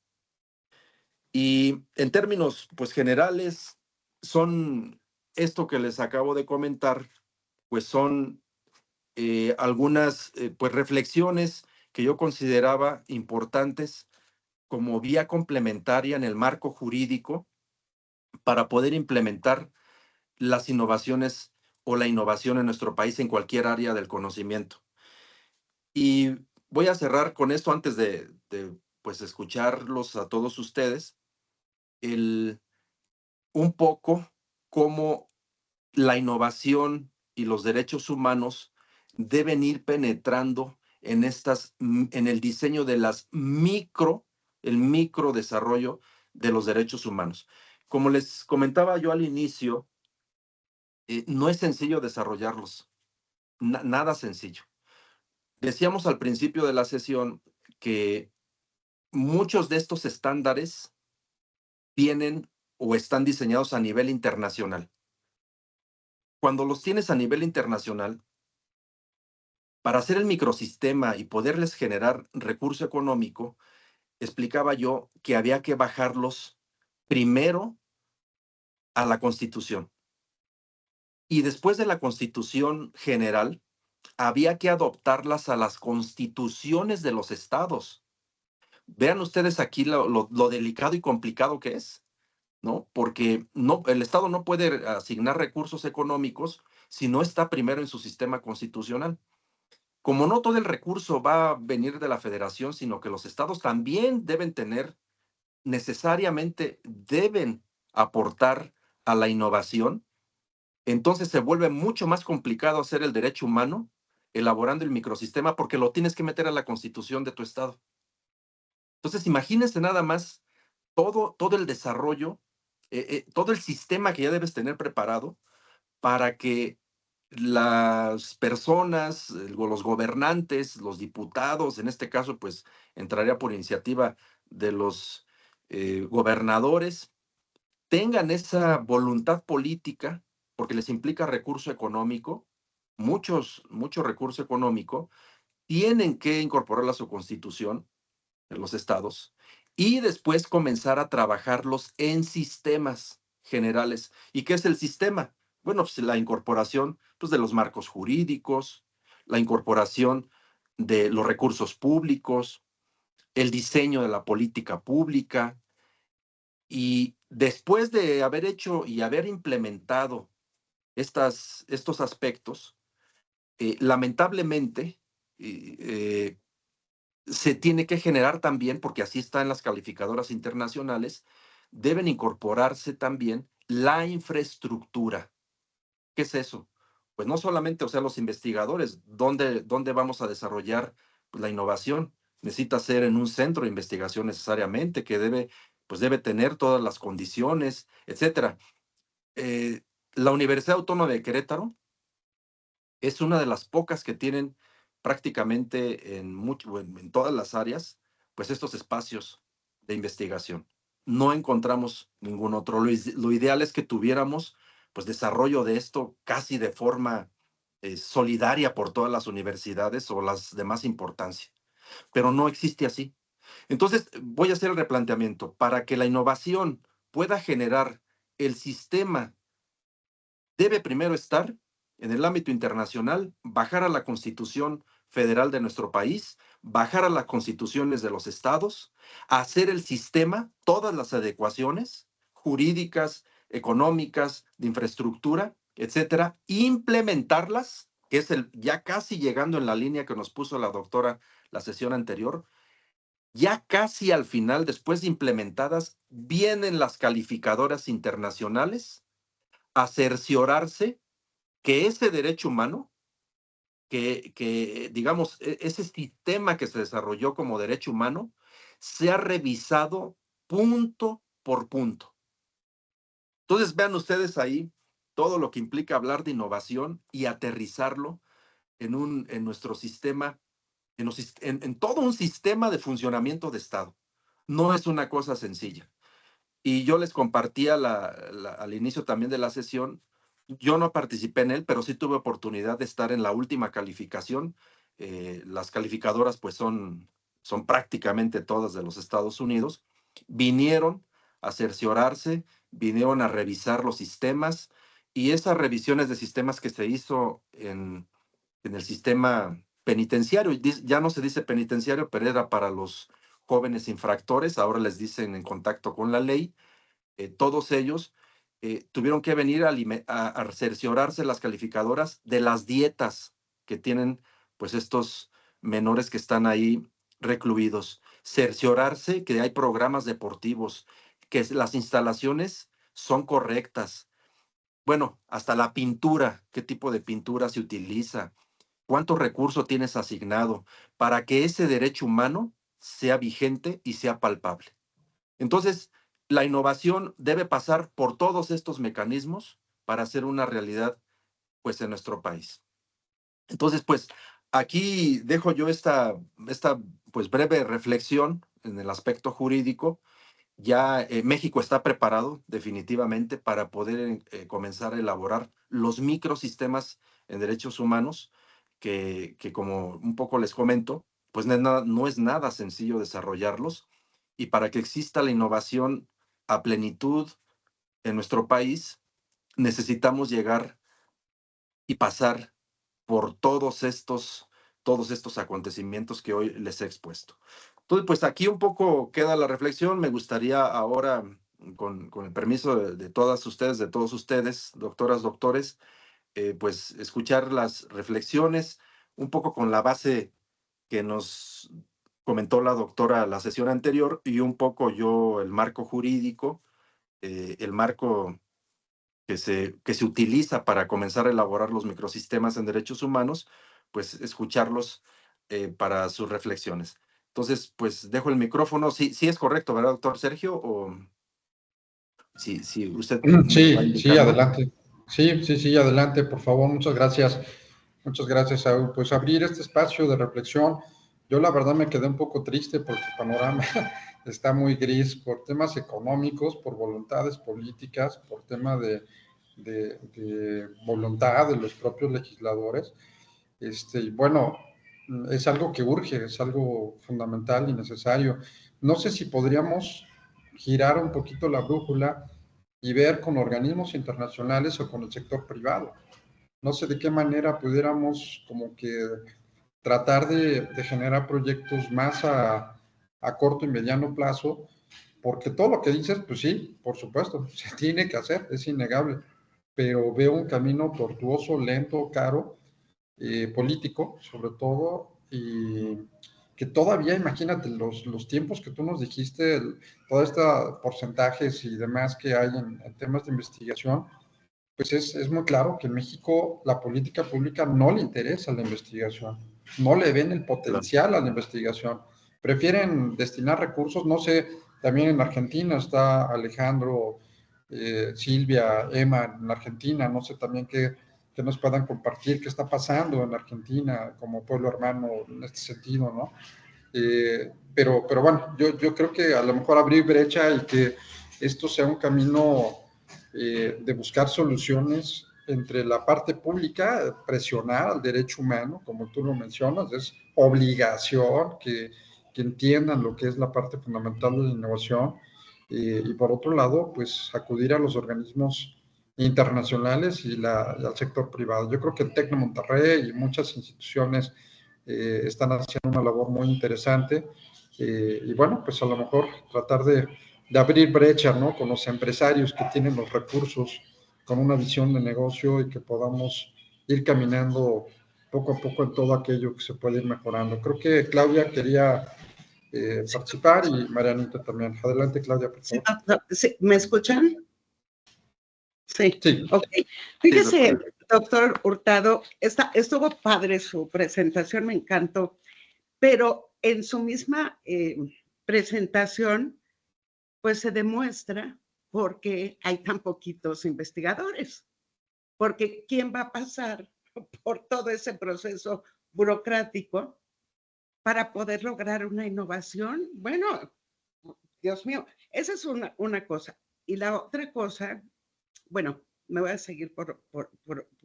Y en términos pues generales, son esto que les acabo de comentar, pues son algunas pues reflexiones que yo consideraba importantes como vía complementaria en el marco jurídico para poder implementar las innovaciones o la innovación en nuestro país en cualquier área del conocimiento. Y voy a cerrar con esto antes de pues escucharlos a todos ustedes, un poco cómo la innovación y los derechos humanos deben ir penetrando en el diseño de el micro desarrollo de los derechos humanos. Como les comentaba yo al inicio, no es sencillo desarrollarlos, nada sencillo. Decíamos al principio de la sesión que muchos de estos estándares tienen o están diseñados a nivel internacional. Cuando los tienes a nivel internacional, para hacer el microsistema y poderles generar recurso económico, explicaba yo que había que bajarlos primero a la Constitución. Y después de la Constitución General, había que adoptarlas a las constituciones de los estados. Vean ustedes aquí lo delicado y complicado que es, ¿no? Porque no, el Estado no puede asignar recursos económicos si no está primero en su sistema constitucional. Como no todo el recurso va a venir de la federación, sino que los estados también deben tener, necesariamente deben aportar a la innovación, entonces se vuelve mucho más complicado hacer el derecho humano elaborando el microsistema porque lo tienes que meter a la constitución de tu estado. Entonces, imagínense nada más todo el desarrollo, todo el sistema que ya debes tener preparado para que las personas, los gobernantes, los diputados, en este caso, pues entraría por iniciativa de los gobernadores, tengan esa voluntad política, porque les implica recurso económico, mucho recurso económico, tienen que incorporarlo a su constitución en los estados y después comenzar a trabajarlos en sistemas generales. ¿Y qué es el sistema? Bueno, pues la incorporación pues, de los marcos jurídicos, la incorporación de los recursos públicos, el diseño de la política pública. Y después de haber hecho y haber implementado estos aspectos, lamentablemente, eh, se tiene que generar también, porque así está en las calificadoras internacionales, deben incorporarse también la infraestructura. ¿Qué es eso? Pues no solamente, o sea, los investigadores, ¿dónde vamos a desarrollar pues, la innovación? Necesita ser en un centro de investigación necesariamente, que debe tener todas las condiciones, etcétera. Eh, la Universidad Autónoma de Querétaro es una de las pocas que tienen prácticamente en todas las áreas, pues estos espacios de investigación. No encontramos ningún otro. Lo ideal es que tuviéramos pues desarrollo de esto casi de forma solidaria por todas las universidades o las de más importancia, pero no existe así. Entonces, voy a hacer el replanteamiento. Para que la innovación pueda generar el sistema debe primero estar en el ámbito internacional, bajar a la Constitución Federal de nuestro país, bajar a las constituciones de los estados, hacer el sistema, todas las adecuaciones jurídicas, económicas, de infraestructura, etcétera, implementarlas, que es ya casi llegando en la línea que nos puso la doctora la sesión anterior, ya casi al final, después de implementadas, vienen las calificadoras internacionales a cerciorarse que ese derecho humano, digamos, ese sistema que se desarrolló como derecho humano, sea revisado punto por punto. Entonces, vean ustedes ahí todo lo que implica hablar de innovación y aterrizarlo en nuestro sistema, en todo un sistema de funcionamiento de Estado. No es una cosa sencilla. Y yo les compartía al inicio también de la sesión, yo no participé en él, pero sí tuve oportunidad de estar en la última calificación. Las calificadoras pues son prácticamente todas de los Estados Unidos. Vinieron a cerciorarse, vinieron a revisar los sistemas y esas revisiones de sistemas que se hizo en el sistema penitenciario, ya no se dice penitenciario, pero era para los jóvenes infractores, ahora les dicen en contacto con la ley, todos ellos tuvieron que venir a cerciorarse las calificadoras de las dietas que tienen pues estos menores que están ahí recluidos, cerciorarse que hay programas deportivos, que las instalaciones son correctas, bueno, hasta la pintura, qué tipo de pintura se utiliza, cuánto recurso tienes asignado para que ese derecho humano sea vigente y sea palpable. Entonces, la innovación debe pasar por todos estos mecanismos para hacer una realidad pues en nuestro país. Entonces, pues aquí dejo yo esta pues breve reflexión en el aspecto jurídico. Ya México está preparado definitivamente para poder comenzar a elaborar los microsistemas en derechos humanos, que como un poco les comento, pues no es nada sencillo desarrollarlos, y para que exista la innovación a plenitud en nuestro país, necesitamos llegar y pasar por todos estos acontecimientos que hoy les he expuesto. Entonces, pues aquí un poco queda la reflexión. Me gustaría ahora, con el permiso de todas ustedes, de todos ustedes, doctoras, doctores, pues escuchar las reflexiones, un poco con la base que nos comentó la doctora la sesión anterior, y un poco yo el marco jurídico, el marco que se utiliza para comenzar a elaborar los microsistemas en derechos humanos, pues escucharlos para sus reflexiones. Entonces, pues dejo el micrófono. Sí, sí es correcto, ¿verdad, doctor Sergio? O si usted me va Sí, sí, indicando. adelante. Sí, sí, sí, adelante, por favor. Muchas gracias. Muchas gracias, Saúl. Pues abrir este espacio de reflexión. Yo la verdad me quedé un poco triste porque el panorama está muy gris por temas económicos, por voluntades políticas, por tema de voluntad de los propios legisladores. Y bueno, es algo que urge, es algo fundamental y necesario. No sé si podríamos girar un poquito la brújula y ver con organismos internacionales o con el sector privado. No sé de qué manera pudiéramos como que tratar de generar proyectos más a corto y mediano plazo, porque todo lo que dices, pues sí, por supuesto, se tiene que hacer, es innegable, pero veo un camino tortuoso, lento, caro, político, sobre todo, y que todavía, imagínate, los tiempos que tú nos dijiste, todos estos porcentajes y demás que hay en temas de investigación, pues es muy claro que en México la política pública no le interesa la investigación, no le ven el Claro. potencial a la investigación, prefieren destinar recursos, no sé, también en Argentina está Alejandro, Silvia, Emma en Argentina, no sé también que nos puedan compartir qué está pasando en Argentina como pueblo hermano en este sentido, ¿no? Pero bueno, yo creo que a lo mejor abrir brecha y que esto sea un camino de buscar soluciones entre la parte pública, presionar al derecho humano, como tú lo mencionas, es obligación que entiendan lo que es la parte fundamental de la innovación, y por otro lado, pues acudir a los organismos internacionales y al sector privado. Yo creo que el TEC de Monterrey y muchas instituciones están haciendo una labor muy interesante, y bueno, pues a lo mejor tratar de abrir brecha, ¿no? Con los empresarios que tienen los recursos, con una visión de negocio y que podamos ir caminando poco a poco en todo aquello que se puede ir mejorando. Creo que Claudia quería participar y Marianita también. Adelante, Claudia, por Sí, favor. doctor. Sí, ¿me escuchan? Sí, Sí. ok. Sí, Fíjese, doctora. doctor Hurtado, estuvo padre su presentación, me encantó, pero en su misma presentación, pues se demuestra por qué hay tan poquitos investigadores, porque ¿quién va a pasar por todo ese proceso burocrático para poder lograr una innovación? Bueno, Dios mío, esa es una cosa. Y la otra cosa, bueno, me voy a seguir por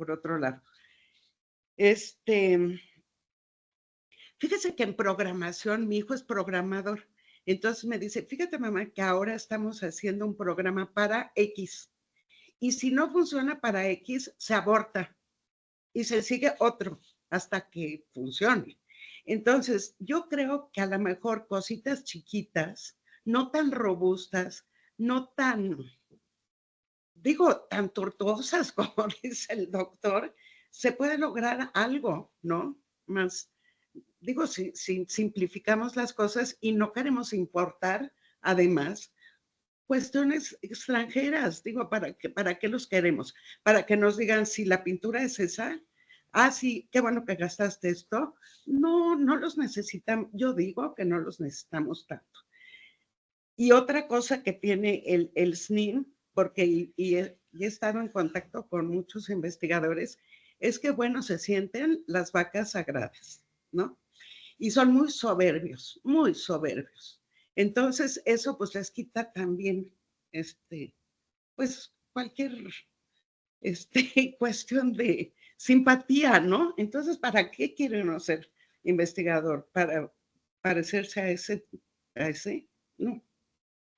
otro lado. Fíjese que en programación, mi hijo es programador. Entonces me dice, fíjate mamá, que ahora estamos haciendo un programa para X. Y si no funciona para X, se aborta y se sigue otro hasta que funcione. Entonces, yo creo que a lo mejor cositas chiquitas, no tan robustas, no tan, digo, tan tortuosas como dice el doctor, se puede lograr algo, ¿no? Más, digo, si simplificamos las cosas y no queremos importar, además, cuestiones extranjeras, digo, ¿para qué los queremos? Para que nos digan si la pintura es esa. Ah, sí, qué bueno que gastaste esto. No, no los necesitamos. Yo digo que no los necesitamos tanto. Y otra cosa que tiene el SNIM, porque y he estado en contacto con muchos investigadores, es que, bueno, se sienten las vacas sagradas, ¿no? Y son muy soberbios, muy soberbios. Entonces, eso pues les quita también, pues cualquier cuestión de simpatía, ¿no? Entonces, ¿para qué quiere uno ser investigador? ¿Para parecerse a ese? No,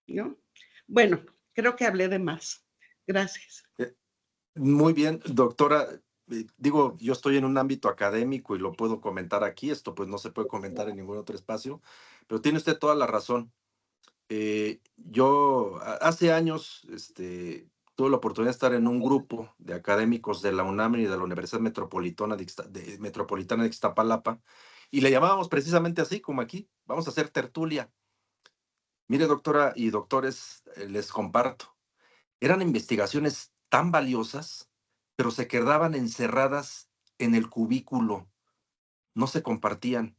¿no? Bueno, creo que hablé de más. Gracias. Muy bien, doctora. Digo, yo estoy en un ámbito académico y lo puedo comentar aquí. Esto pues no se puede comentar en ningún otro espacio, pero tiene usted toda la razón. Yo hace años tuve la oportunidad de estar en un grupo de académicos de la UNAM y de la Universidad Metropolitana Metropolitana de Iztapalapa, y le llamábamos precisamente así, como aquí, vamos a hacer tertulia. Mire, doctora y doctores, les comparto. Eran investigaciones tan valiosas, pero se quedaban encerradas en el cubículo, no se compartían.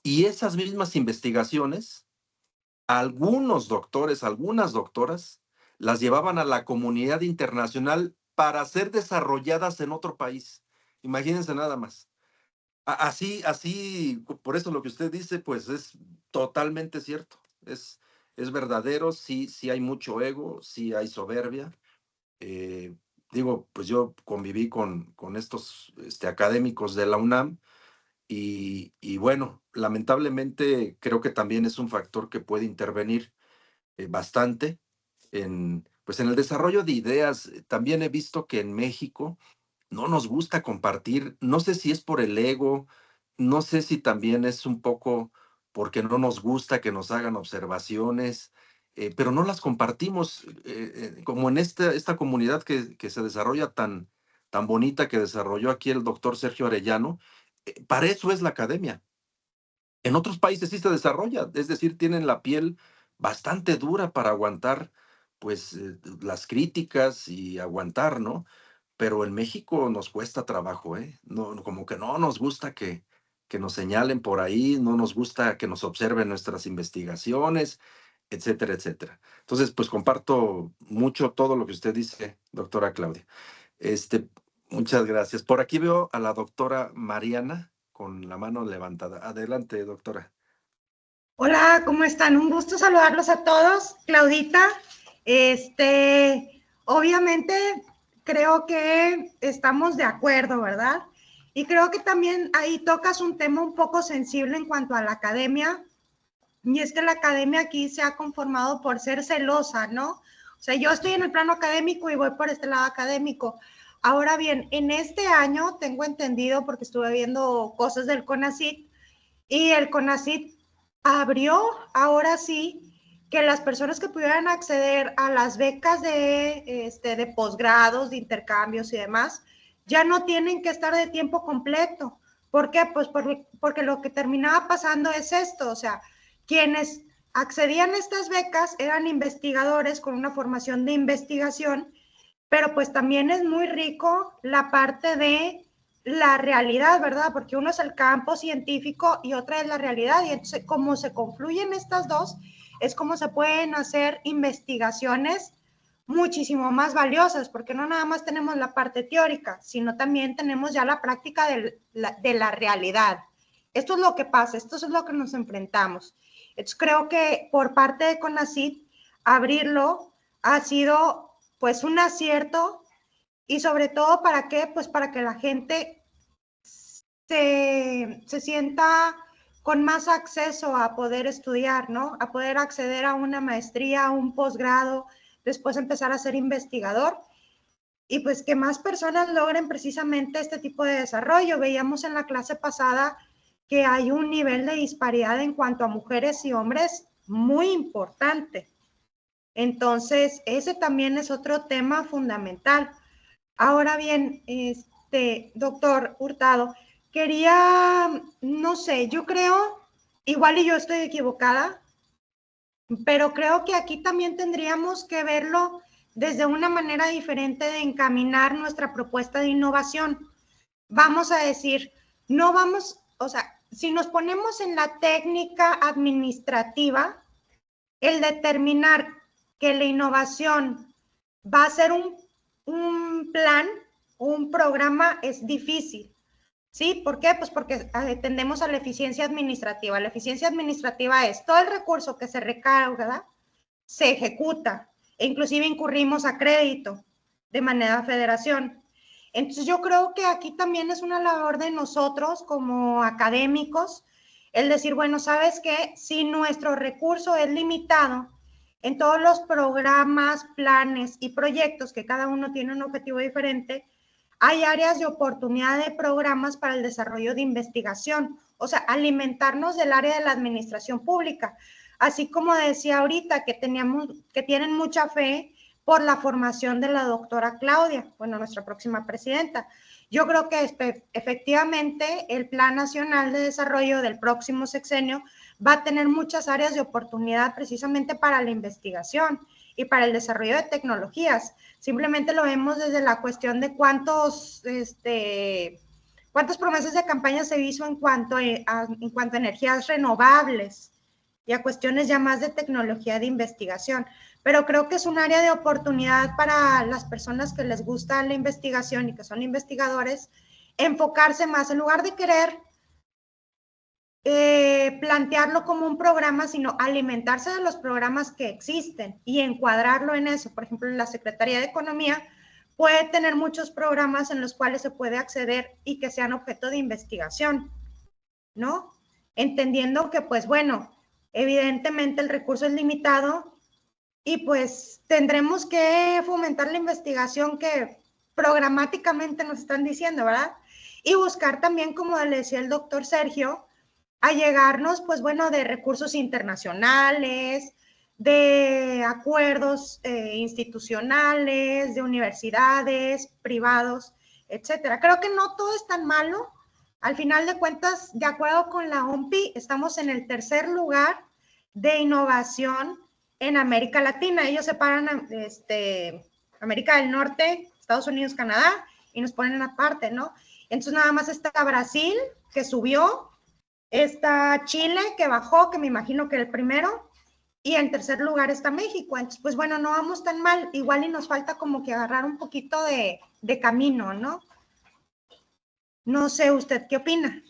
Y esas mismas investigaciones, algunos doctores, algunas doctoras, las llevaban a la comunidad internacional para ser desarrolladas en otro país. Imagínense nada más. Así, por eso lo que usted dice, pues es totalmente cierto. Es verdadero, sí, sí hay mucho ego, sí hay soberbia. eh, Digo, pues yo conviví con estos académicos de la UNAM y bueno, lamentablemente creo que también es un factor que puede intervenir bastante pues en el desarrollo de ideas. También he visto que en México no nos gusta compartir, no sé si es por el ego, no sé si también es un poco porque no nos gusta que nos hagan observaciones, pero no las compartimos, como en esta comunidad que se desarrolla tan bonita que desarrolló aquí el doctor Sergio Arellano. Para eso es la academia. En otros países sí se desarrolla, es decir, tienen la piel bastante dura para aguantar pues las críticas y aguantar, ¿no? Pero en México nos cuesta trabajo, ¿eh? No, como que no nos gusta que nos señalen por ahí, no nos gusta que nos observen nuestras investigaciones, etcétera, etcétera. Entonces, pues comparto mucho todo lo que usted dice, doctora Claudia. Este, Muchas gracias. Por aquí veo a la doctora Mariana con la mano levantada. Adelante, doctora. Hola, ¿cómo están? Un gusto saludarlos a todos. Claudita, obviamente creo que estamos de acuerdo, ¿verdad? Y creo que también ahí tocas un tema un poco sensible en cuanto a la academia, y es que la academia aquí se ha conformado por ser celosa, ¿no? O sea, yo estoy en el plano académico y voy por este lado académico. Ahora bien, en este año tengo entendido, porque estuve viendo cosas del CONACYT, y el CONACYT abrió ahora sí que las personas que pudieran acceder a las becas de posgrados, de intercambios y demás, ya no tienen que estar de tiempo completo. ¿Por qué? Pues porque lo que terminaba pasando es esto, o sea, quienes accedían a estas becas eran investigadores con una formación de investigación, pero pues también es muy rico la parte de la realidad, ¿verdad? Porque uno es el campo científico y otra es la realidad, y entonces como se confluyen estas dos, es como se pueden hacer investigaciones muchísimo más valiosas, porque no nada más tenemos la parte teórica, sino también tenemos ya la práctica de la realidad. Esto es lo que pasa, esto es lo que nos enfrentamos. Entonces creo que por parte de CONACYT abrirlo ha sido pues un acierto, y sobre todo, ¿para qué? Pues para que la gente se sienta con más acceso a poder estudiar, ¿no? A poder acceder a una maestría, a un posgrado, después empezar a ser investigador, y pues que más personas logren precisamente este tipo de desarrollo. Veíamos en la clase pasada que hay un nivel de disparidad en cuanto a mujeres y hombres muy importante. Entonces, ese también es otro tema fundamental. Ahora bien, doctor Hurtado, quería, no sé, yo creo, igual y yo estoy equivocada, pero creo que aquí también tendríamos que verlo desde una manera diferente de encaminar nuestra propuesta de innovación. Vamos a decir, no vamos, o sea, si nos ponemos en la técnica administrativa, el determinar que la innovación va a ser un un plan, un programa es difícil. ¿Sí? ¿Por qué? Pues porque tendemos a la eficiencia administrativa. La eficiencia administrativa es todo el recurso que se recauda, se ejecuta, e inclusive incurrimos a crédito de manera federación. Entonces yo creo que aquí también es una labor de nosotros como académicos, el decir, bueno, ¿sabes qué? Si nuestro recurso es limitado en todos los programas, planes y proyectos, que cada uno tiene un objetivo diferente, hay áreas de oportunidad de programas para el desarrollo de investigación, o sea, alimentarnos del área de la administración pública. Así como decía ahorita que tienen mucha fe por la formación de la doctora Claudia, bueno, nuestra próxima presidenta. Yo creo que efectivamente el Plan Nacional de Desarrollo del próximo sexenio va a tener muchas áreas de oportunidad precisamente para la investigación y para el desarrollo de tecnologías. Simplemente lo vemos desde la cuestión de cuántas promesas de campaña se hizo en cuanto a energías renovables y a cuestiones ya más de tecnología de investigación. Pero creo que es un área de oportunidad para las personas que les gusta la investigación y que son investigadores, enfocarse más en lugar de querer plantearlo como un programa, sino alimentarse de los programas que existen y encuadrarlo en eso. Por ejemplo, la Secretaría de Economía puede tener muchos programas en los cuales se puede acceder y que sean objeto de investigación, ¿no? Entendiendo que, pues bueno, evidentemente el recurso es limitado y pues tendremos que fomentar la investigación que programáticamente nos están diciendo, ¿verdad? Y buscar también, como le decía el doctor Sergio, a llegarnos, pues bueno, de recursos internacionales, de acuerdos institucionales, de universidades, privados, etcétera. Creo que no todo es tan malo. Al final de cuentas, de acuerdo con la OMPI, estamos en el tercer lugar de innovación en América Latina. Ellos separan América del Norte, Estados Unidos, Canadá, y nos ponen aparte, ¿no? Entonces nada más está Brasil, que subió, está Chile, que bajó, que me imagino que el primero, y en tercer lugar está México. Entonces, pues bueno, no vamos tan mal, igual y nos falta como que agarrar un poquito de camino, ¿no? No sé, ¿usted qué opina?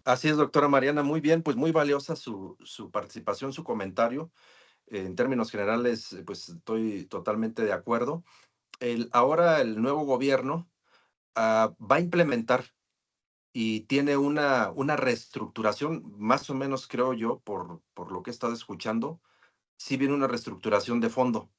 Así es, doctora Mariana, muy bien, pues muy valiosa su participación, su comentario. En términos generales, pues estoy totalmente de acuerdo. Ahora el nuevo gobierno va a implementar y tiene una reestructuración, más o menos creo yo, por lo que he estado escuchando, sí viene una reestructuración de fondo.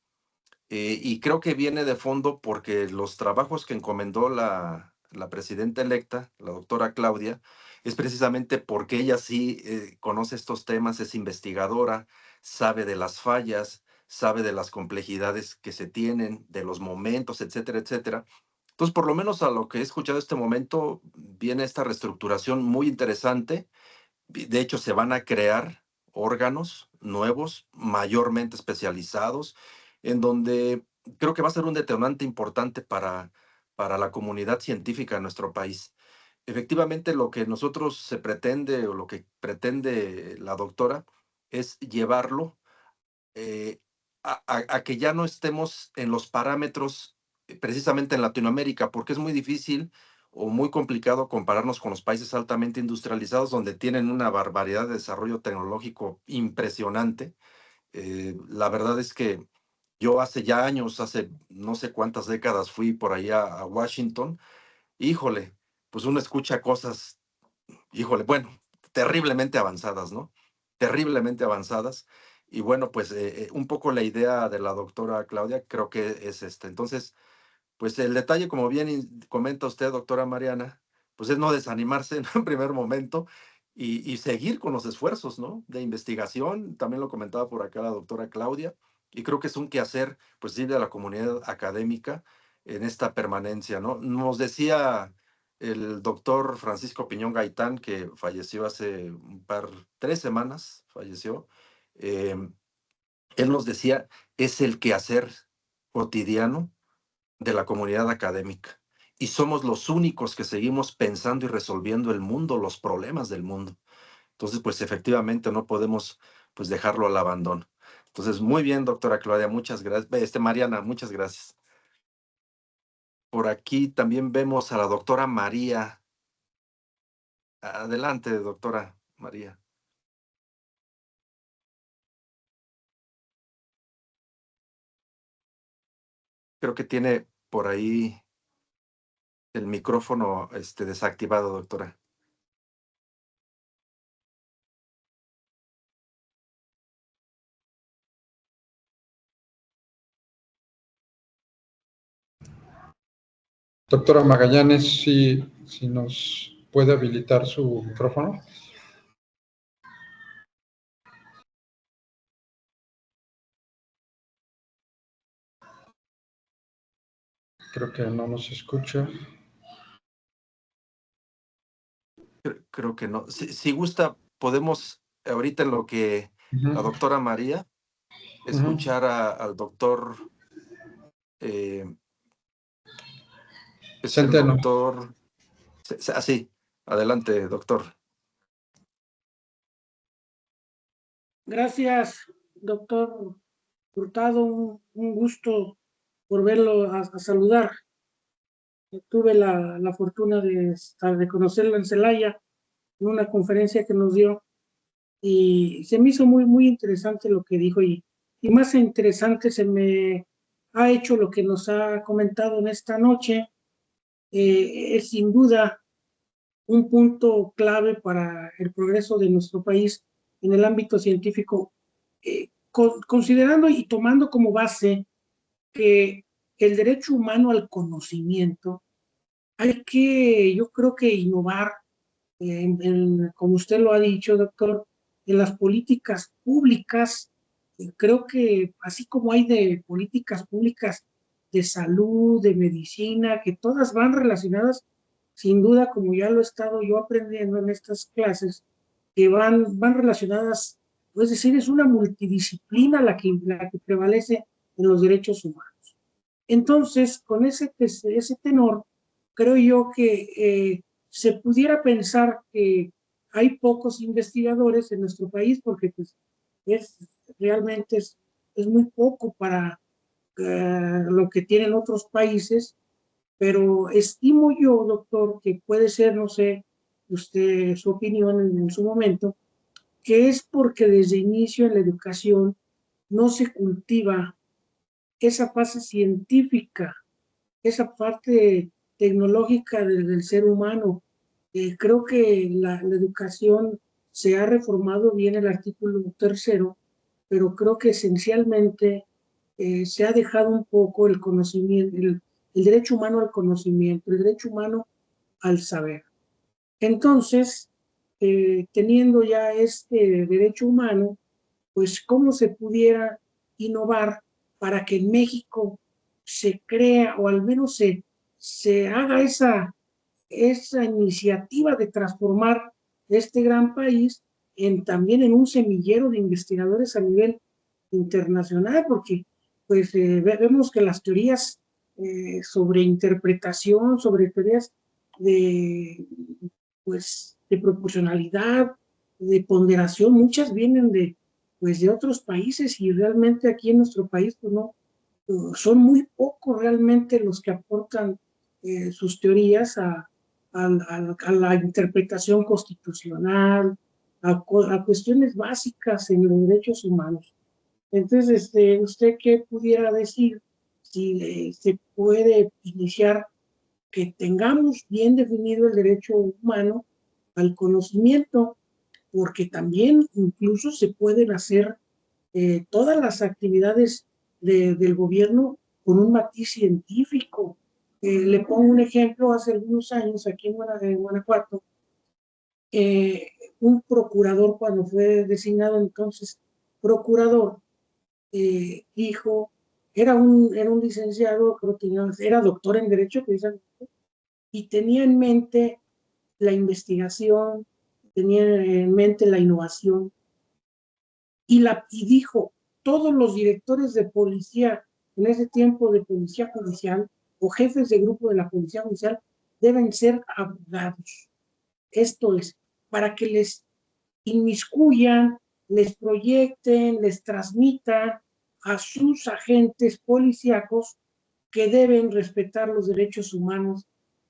Y creo que viene de fondo porque los trabajos que encomendó la presidenta electa, la doctora Claudia, es precisamente porque ella sí conoce estos temas, es investigadora, sabe de las fallas, sabe de las complejidades que se tienen, de los momentos, etcétera, etcétera. Entonces, por lo menos a lo que he escuchado este momento, viene esta reestructuración muy interesante. De hecho, se van a crear órganos nuevos, mayormente especializados, en donde creo que va a ser un detonante importante para la comunidad científica de nuestro país. Efectivamente, lo que nosotros se pretende o lo que pretende la doctora es llevarlo a que ya no estemos en los parámetros precisamente en Latinoamérica, porque es muy difícil o muy complicado compararnos con los países altamente industrializados, donde tienen una barbaridad de desarrollo tecnológico impresionante. La verdad es que yo hace ya años, hace no sé cuántas décadas, fui por allá a Washington. Híjole, pues uno escucha cosas, híjole, bueno, terriblemente avanzadas, ¿no? Terriblemente avanzadas. Y bueno, pues un poco la idea de la doctora Claudia creo que es esta. Entonces, pues el detalle, como bien comenta usted, doctora Mariana, pues es no desanimarse en un primer momento y seguir con los esfuerzos, ¿no? De investigación, también lo comentaba por acá la doctora Claudia, y creo que es un quehacer, pues sí, de la comunidad académica en esta permanencia, ¿no? Nos decía el doctor Francisco Piñón Gaitán, que falleció hace 3 semanas, falleció. Él nos decía, es el quehacer cotidiano de la comunidad académica. Y somos los únicos que seguimos pensando y resolviendo el mundo, los problemas del mundo. Entonces, pues efectivamente no podemos pues dejarlo al abandono. Entonces, muy bien, doctora Claudia, muchas gracias. Mariana, muchas gracias. por aquí también vemos a la doctora María. Adelante, doctora María. Creo que tiene por ahí el micrófono desactivado, doctora. Doctora Magallanes, si nos puede habilitar su micrófono. Creo que no nos escucha. Creo que no. Si gusta, podemos, ahorita en lo que la doctora María, escuchar al doctor, es el Centeno. doctor, sí, adelante, doctor. Gracias, doctor Hurtado, un gusto volverlo a saludar. Tuve la fortuna de conocerlo en Celaya, en una conferencia que nos dio, y se me hizo muy interesante lo que dijo, y más interesante se me ha hecho lo que nos ha comentado en esta noche. Es sin duda un punto clave para el progreso de nuestro país en el ámbito científico, considerando y tomando como base que el derecho humano al conocimiento hay que, yo creo que innovar, como usted lo ha dicho, doctor, en las políticas públicas. Creo que así como hay de políticas públicas de salud, de medicina, que todas van relacionadas, sin duda, como ya lo he estado yo aprendiendo en estas clases, que van relacionadas, es decir, es una multidisciplina la que prevalece en los derechos humanos. Entonces, con ese tenor, creo yo que se pudiera pensar que hay pocos investigadores en nuestro país, porque pues, realmente es muy poco para lo que tienen otros países, pero estimo yo, doctor, que puede ser, no sé, usted su opinión en su momento, que es porque desde inicio en la educación no se cultiva esa fase científica, esa parte tecnológica del ser humano. Creo que la educación se ha reformado bien el artículo 3º, pero creo que esencialmente se ha dejado un poco el conocimiento, el derecho humano al conocimiento, el derecho humano al saber. Entonces, teniendo ya este derecho humano, pues cómo se pudiera innovar para que en México se crea o al menos se haga esa iniciativa de transformar este gran país también en un semillero de investigadores a nivel internacional, porque pues vemos que las teorías sobre interpretación, sobre teorías de, pues, de proporcionalidad, de ponderación, muchas vienen pues, de otros países, y realmente aquí en nuestro país pues no, son muy pocos realmente los que aportan sus teorías a la interpretación constitucional, a cuestiones básicas en los derechos humanos. Entonces, ¿usted qué pudiera decir si se puede iniciar que tengamos bien definido el derecho humano al conocimiento? Porque también incluso se pueden hacer todas las actividades del gobierno con un matiz científico. Le pongo un ejemplo: hace algunos años aquí en Guanajuato, un procurador, cuando fue designado entonces procurador, dijo, era un licenciado, creo que era doctor en Derecho precisamente, y tenía en mente la investigación, tenía en mente la innovación, y dijo, todos los directores de policía, en ese tiempo de policía judicial, o jefes de grupo de la policía judicial, deben ser abogados. Esto es, para que les inmiscuyan, les proyecten, les transmitan a sus agentes policíacos que deben respetar los derechos humanos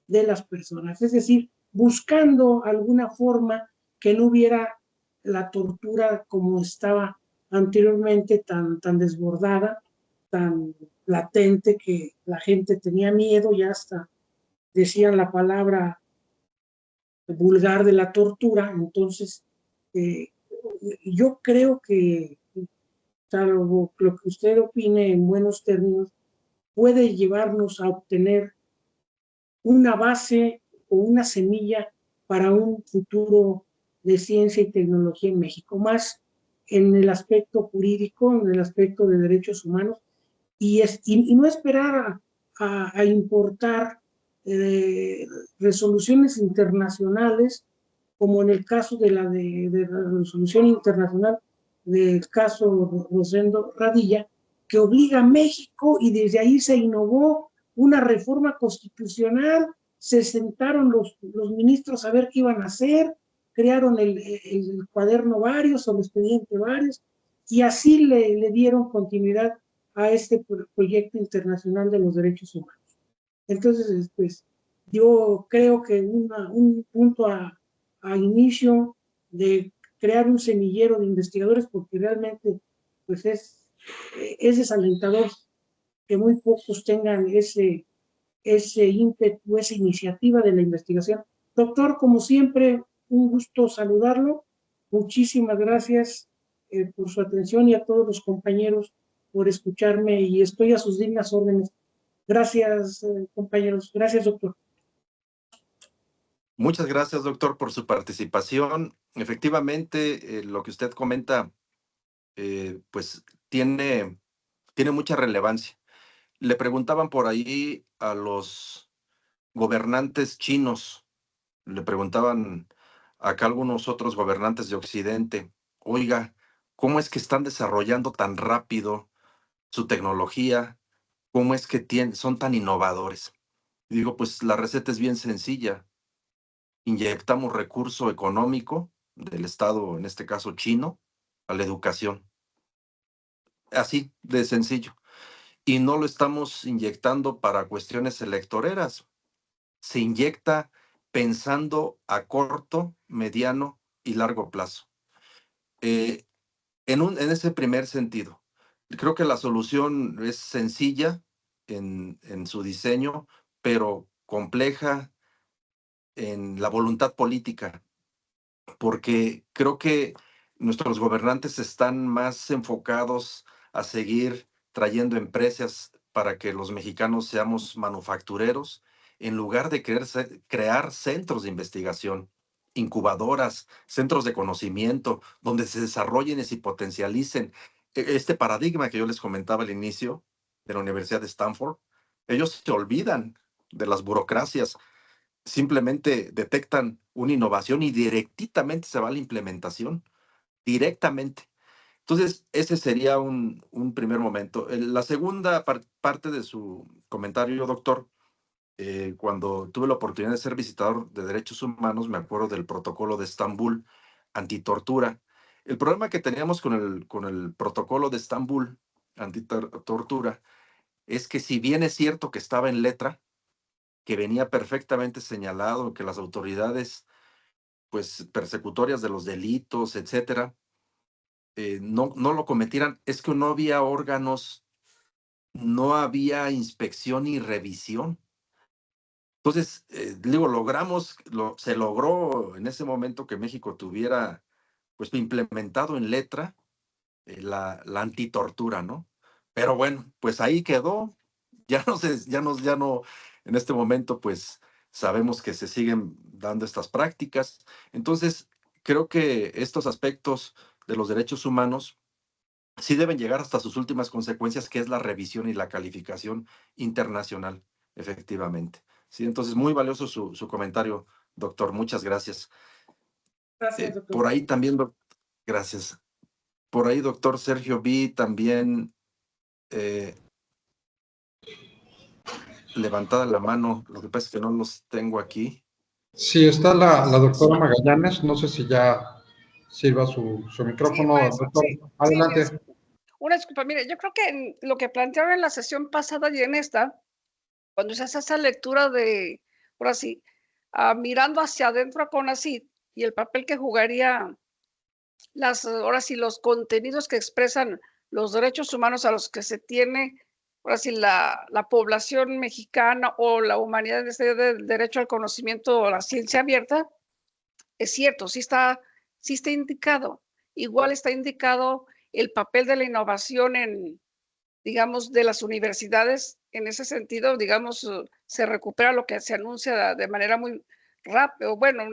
de las personas, es decir, buscando alguna forma que no hubiera la tortura como estaba anteriormente, tan desbordada, tan latente, que la gente tenía miedo y hasta decían la palabra vulgar de la tortura. Entonces, yo creo que, salvo lo que usted opine en buenos términos, puede llevarnos a obtener una base o una semilla para un futuro de ciencia y tecnología en México, más en el aspecto jurídico, en el aspecto de derechos humanos, y no esperar a importar resoluciones internacionales, como en el caso de la resolución internacional del caso Rosendo Radilla, que obliga a México, y desde ahí se innovó una reforma constitucional, se sentaron los ministros a ver qué iban a hacer, crearon el cuaderno varios o el expediente varios, y así le dieron continuidad a este proyecto internacional de los derechos humanos. Entonces, pues, yo creo que un punto a inicio de crear un semillero de investigadores, porque realmente pues es desalentador que muy pocos tengan ese ímpetu, esa iniciativa de la investigación. Doctor, como siempre, un gusto saludarlo. Muchísimas gracias por su atención, y a todos los compañeros por escucharme, y estoy a sus dignas órdenes. Gracias, compañeros. Gracias, doctor. Muchas gracias, doctor, por su participación. Efectivamente, lo que usted comenta, pues tiene mucha relevancia. Le preguntaban por ahí a los gobernantes chinos, le preguntaban acá algunos otros gobernantes de Occidente, oiga, ¿cómo es que están desarrollando tan rápido su tecnología? ¿Cómo es que son tan innovadores? Y digo, pues la receta es bien sencilla. Inyectamos recurso económico del Estado, en este caso chino, a la educación. Así de sencillo. Y no lo estamos inyectando para cuestiones electoreras. Se inyecta pensando a corto, mediano y largo plazo. En ese primer sentido, creo que la solución es sencilla en su diseño, pero compleja en la voluntad política, porque creo que nuestros gobernantes están más enfocados a seguir trayendo empresas para que los mexicanos seamos manufactureros, en lugar de crear centros de investigación, incubadoras, centros de conocimiento, donde se desarrollen y se potencialicen. Este paradigma que yo les comentaba al inicio de la Universidad de Stanford, ellos se olvidan de las burocracias, simplemente detectan una innovación y directamente se va a la implementación, directamente. Entonces, ese sería un primer momento. La segunda parte de su comentario, doctor, cuando tuve la oportunidad de ser visitador de derechos humanos, me acuerdo del protocolo de Estambul antitortura. El problema que teníamos con el protocolo de Estambul antitortura es que, si bien es cierto que estaba en letra, que venía perfectamente señalado que las autoridades, pues, persecutorias de los delitos, etcétera, no lo cometieran, es que no había órganos, no había inspección y revisión. Entonces, digo, se logró en ese momento que México tuviera, pues, implementado en letra la antitortura, ¿no? Pero bueno, pues ahí quedó. Ya no, en este momento, pues sabemos que se siguen dando estas prácticas. Entonces, creo que estos aspectos de los derechos humanos sí deben llegar hasta sus últimas consecuencias, que es la revisión y la calificación internacional, efectivamente. Sí, entonces, muy valioso su comentario, doctor. Muchas gracias. Gracias, doctor. Por ahí también, gracias. Por ahí, doctor Sergio, vi también levantada la mano. Lo que pasa es que no los tengo aquí. Sí, está la doctora Magallanes. No sé si ya sirva su micrófono. Sí, pues, doctor, sí, adelante. sí, una disculpa, mire, yo creo que en lo que plantearon en la sesión pasada y en esta, cuando se hace esa lectura de, ahora sí, mirando hacia adentro a CONACYT y el papel que jugaría ahora sí, los contenidos que expresan los derechos humanos a los que se tiene, ahora sí, la población mexicana o la humanidad en este del derecho al conocimiento o la ciencia abierta, es cierto, sí está indicado. Igual está indicado el papel de la innovación en, digamos, de las universidades. En ese sentido, digamos, se recupera lo que se anuncia de manera muy rápida, bueno,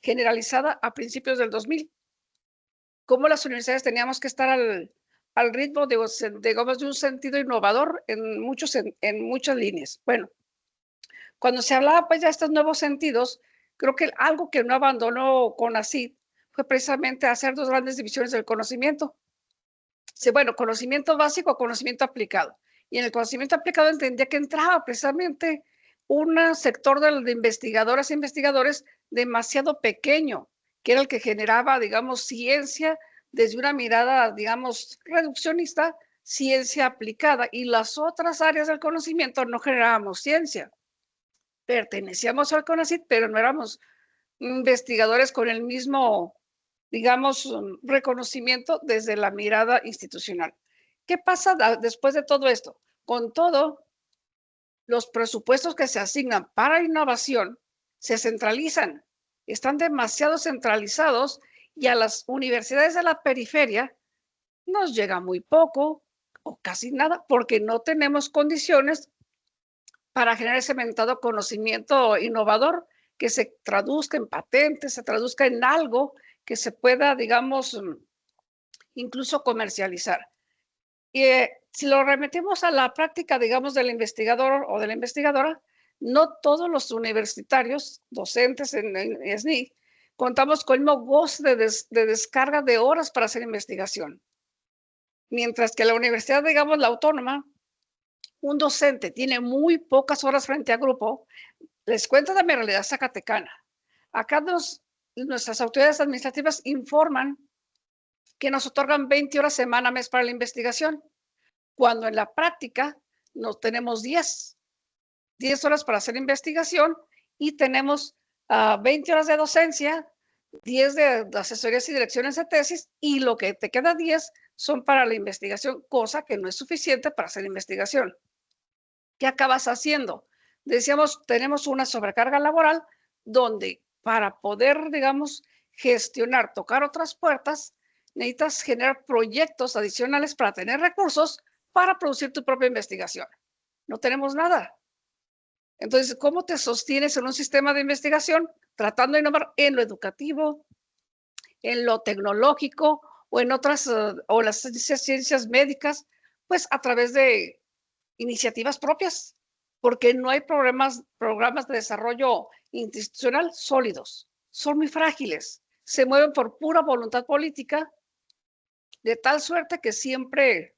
generalizada a principios del 2000. Cómo las universidades teníamos que estar al ritmo de, digamos, de un sentido innovador en muchas líneas. Bueno, cuando se hablaba pues de estos nuevos sentidos, creo que algo que no abandonó CONACYT fue precisamente hacer dos grandes divisiones del conocimiento. Bueno, conocimiento básico, conocimiento aplicado. Y en el conocimiento aplicado entendía que entraba precisamente un sector de investigadoras e investigadores demasiado pequeño, que era el que generaba, digamos, ciencia desde una mirada, digamos, reduccionista, ciencia aplicada, y las otras áreas del conocimiento no generábamos ciencia. Pertenecíamos al CONACYT, pero no éramos investigadores con el mismo, digamos, reconocimiento desde la mirada institucional. ¿Qué pasa después de todo esto? Con todo, los presupuestos que se asignan para innovación se centralizan, están demasiado centralizados y a las universidades de la periferia nos llega muy poco o casi nada porque no tenemos condiciones para generar ese mentado conocimiento innovador que se traduzca en patentes, se traduzca en algo que se pueda, digamos, incluso comercializar. Y si lo remetemos a la práctica, digamos, del investigador o de la investigadora, no todos los universitarios, docentes en SNI, contamos con el mismo goce de descarga de horas para hacer investigación. Mientras que la universidad, digamos, la autónoma, un docente tiene muy pocas horas frente a grupo. Les cuento de mi realidad zacatecana. Acá nuestras autoridades administrativas informan que nos otorgan 20 horas semana mes para la investigación, cuando en la práctica nos tenemos 10 horas para hacer investigación y tenemos 20 horas de docencia, 10 de asesorías y direcciones de tesis, y lo que te queda 10 son para la investigación, cosa que no es suficiente para hacer investigación. ¿Qué acabas haciendo? Decíamos, tenemos una sobrecarga laboral donde para poder, digamos, gestionar, tocar otras puertas, necesitas generar proyectos adicionales para tener recursos para producir tu propia investigación. No tenemos nada. Entonces, ¿cómo te sostienes en un sistema de investigación tratando de innovar en lo educativo, en lo tecnológico o en otras, o las ciencias médicas? Pues a través de iniciativas propias, porque no hay programas de desarrollo institucional sólidos. Son muy frágiles, se mueven por pura voluntad política, de tal suerte que siempre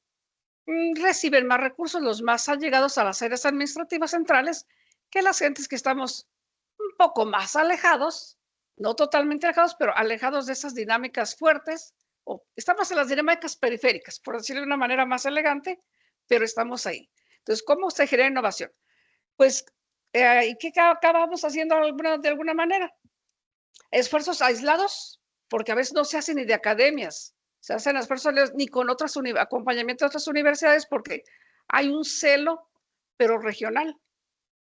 reciben más recursos los más allegados a las áreas administrativas centrales que las gentes que estamos un poco más alejados, no totalmente alejados, pero alejados de esas dinámicas fuertes, o estamos en las dinámicas periféricas, por decirlo de una manera más elegante, pero estamos ahí. Entonces, ¿cómo se genera innovación? Pues, ¿y qué acabamos haciendo de alguna manera? Esfuerzos aislados, porque a veces no se hacen ni de academias, se hacen esfuerzos ni con otras acompañamiento de otras universidades, porque hay un celo, pero regional,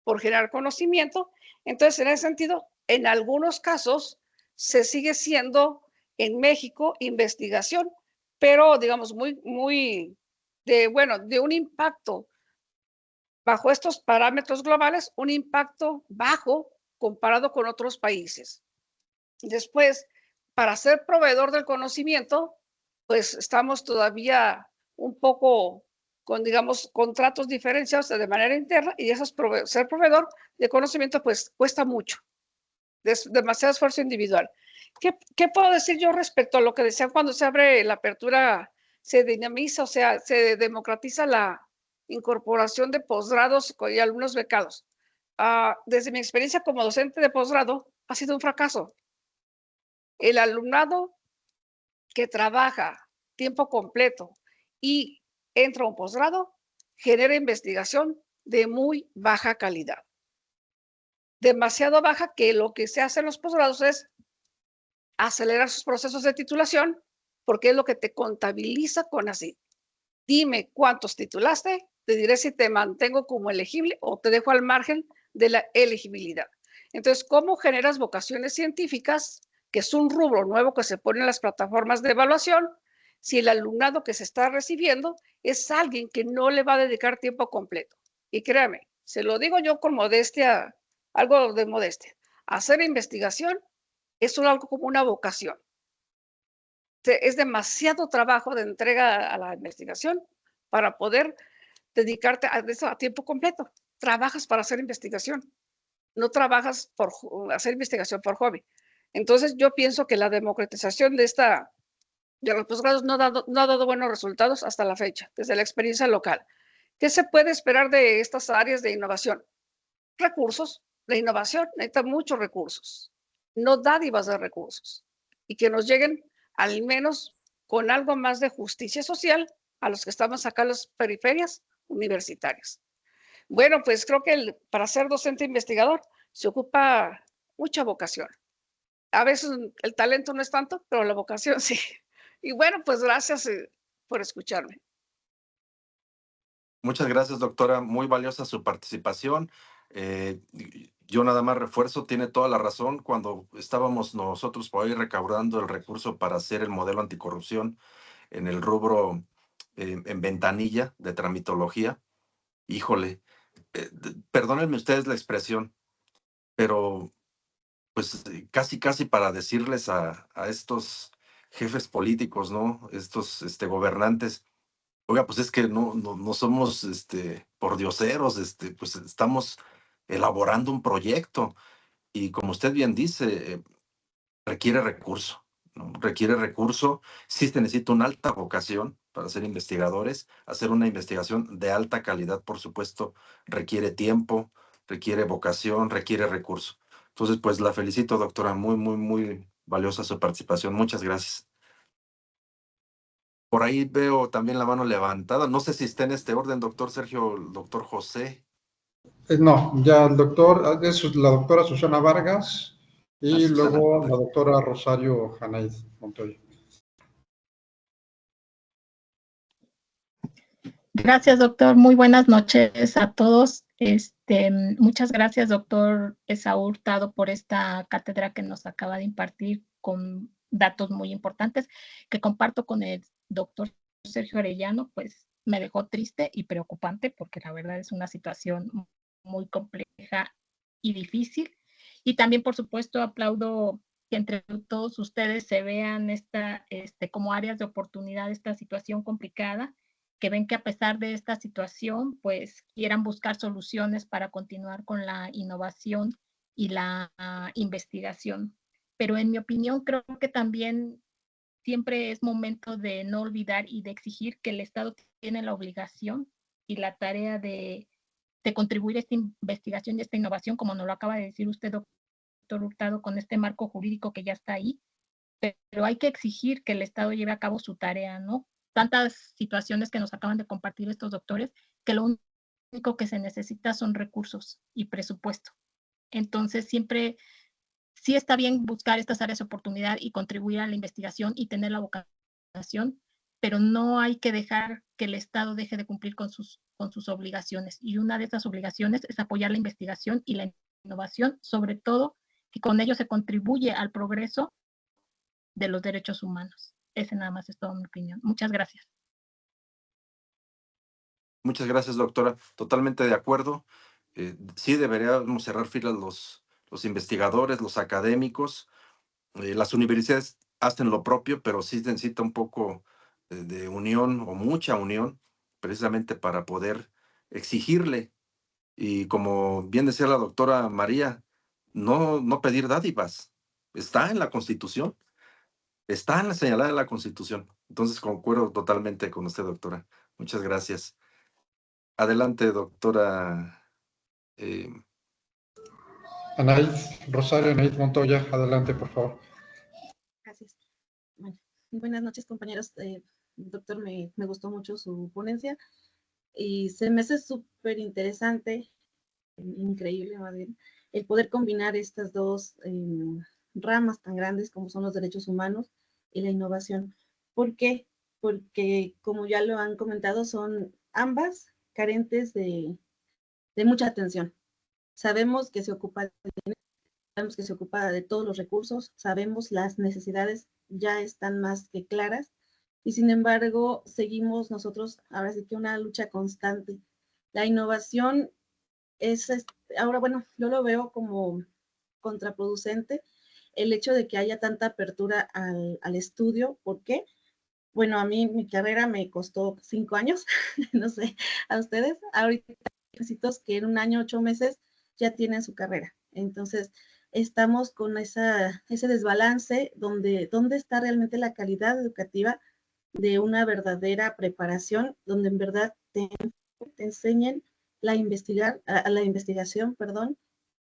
por generar conocimiento. Entonces, en ese sentido, en algunos casos se sigue siendo en México investigación, pero digamos muy de un impacto bajo estos parámetros globales, un impacto bajo comparado con otros países. Después, para ser proveedor del conocimiento, pues estamos todavía un poco con, digamos, contratos diferenciados de manera interna, y ser proveedor de conocimiento pues cuesta mucho, demasiado esfuerzo individual. ¿Qué puedo decir yo respecto a lo que decían cuando se abre la apertura, se dinamiza, o sea, se democratiza la incorporación de posgrados y alumnos becados? Desde mi experiencia como docente de posgrado, ha sido un fracaso. El alumnado que trabaja tiempo completo y entra a un posgrado, genera investigación de muy baja calidad. Demasiado baja, que lo que se hace en los posgrados es acelerar sus procesos de titulación, porque es lo que te contabiliza CONACYT. Dime cuántos titulaste, te diré si te mantengo como elegible o te dejo al margen de la elegibilidad. Entonces, ¿cómo generas vocaciones científicas, que es un rubro nuevo que se pone en las plataformas de evaluación, si el alumnado que se está recibiendo es alguien que no le va a dedicar tiempo completo? Y créame, se lo digo yo con modestia, algo de modestia. Hacer investigación es algo como una vocación. Es demasiado trabajo de entrega a la investigación para poder dedicarte a eso a tiempo completo. Trabajas para hacer investigación, no trabajas por hacer investigación por hobby. Entonces, yo pienso que la democratización de los posgrados no ha dado buenos resultados hasta la fecha, desde la experiencia local. ¿Qué se puede esperar de estas áreas de innovación? Recursos. La innovación necesita muchos recursos, no dádivas de recursos, y que nos lleguen al menos con algo más de justicia social a los que estamos acá en las periferias universitarias. Bueno, pues creo que para ser docente investigador se ocupa mucha vocación. A veces el talento no es tanto, pero la vocación sí. Y bueno, pues gracias por escucharme. Muchas gracias, doctora. Muy valiosa su participación. Yo nada más refuerzo, tiene toda la razón. Cuando estábamos nosotros por ahí recaudando el recurso para hacer el modelo anticorrupción en el rubro en ventanilla de tramitología, híjole, perdónenme ustedes la expresión, pero pues casi para decirles a estos jefes políticos, ¿no? Estos gobernantes, oiga, pues es que no somos pordioseros, pues estamos elaborando un proyecto y como usted bien dice, requiere recurso, ¿no? Requiere recurso, sí se necesita una alta vocación para ser investigadores, hacer una investigación de alta calidad, por supuesto, requiere tiempo, requiere vocación, requiere recurso. Entonces, pues la felicito, doctora, muy valiosa su participación. Muchas gracias. Por ahí veo también la mano levantada. No sé si está en este orden, doctor Sergio, doctor José. No, ya el doctor, es la doctora Susana Vargas y Susana. luego la doctora Rosario Janaid Montoya. Gracias, doctor. Muy buenas noches a todos. Muchas gracias, doctor Esaú Hurtado, por esta cátedra que nos acaba de impartir con datos muy importantes que comparto con el doctor Sergio Arellano. Pues me dejó triste y preocupante porque la verdad es una situación muy compleja y difícil. Y también, por supuesto, aplaudo que entre todos ustedes se vean como áreas de oportunidad esta situación complicada, que ven que a pesar de esta situación, pues quieran buscar soluciones para continuar con la innovación y la investigación. Pero en mi opinión, creo que también siempre es momento de no olvidar y de exigir que el Estado tiene la obligación y la tarea de contribuir a esta investigación y esta innovación, como nos lo acaba de decir usted, doctor Hurtado, con este marco jurídico que ya está ahí. Pero hay que exigir que el Estado lleve a cabo su tarea, ¿no? Tantas situaciones que nos acaban de compartir estos doctores, que lo único que se necesita son recursos y presupuesto. Entonces, siempre sí está bien buscar estas áreas de oportunidad y contribuir a la investigación y tener la vocación, pero no hay que dejar que el Estado deje de cumplir con sus obligaciones. Y una de esas obligaciones es apoyar la investigación y la innovación, sobre todo que con ello se contribuye al progreso de los derechos humanos. Ese nada más es toda mi opinión. Muchas gracias. Muchas gracias, doctora. Totalmente de acuerdo. Sí deberíamos cerrar filas los investigadores, los académicos. Las universidades hacen lo propio, pero sí necesita un poco de unión o mucha unión, precisamente para poder exigirle. Y como bien decía la doctora María, no pedir dádivas. Está en la Constitución. Está en la señalada en la Constitución. Entonces concuerdo totalmente con usted, doctora. Muchas gracias. Adelante, doctora. Anaid, Rosario Anaid Montoya, adelante, por favor. Gracias. Bueno, buenas noches, compañeros. Doctor, me gustó mucho su ponencia. y se me hace súper interesante, increíble más bien, el poder combinar estas dos ramas tan grandes como son los derechos humanos y la innovación. ¿Por qué? Porque, como ya lo han comentado, son ambas carentes de mucha atención. Sabemos que se ocupa de todos los recursos, sabemos las necesidades ya están más que claras, y sin embargo seguimos nosotros, ahora sí que una lucha constante. La innovación es, ahora bueno, yo lo veo como contraproducente el hecho de que haya tanta apertura al estudio. ¿Por qué? Bueno, a mí mi carrera me costó 5 años, no sé, a ustedes, ahorita necesito que en 1 año, 8 meses ya tienen su carrera. Entonces, estamos con ese desbalance ¿dónde está realmente la calidad educativa de una verdadera preparación, donde en verdad te enseñen la investigación, perdón,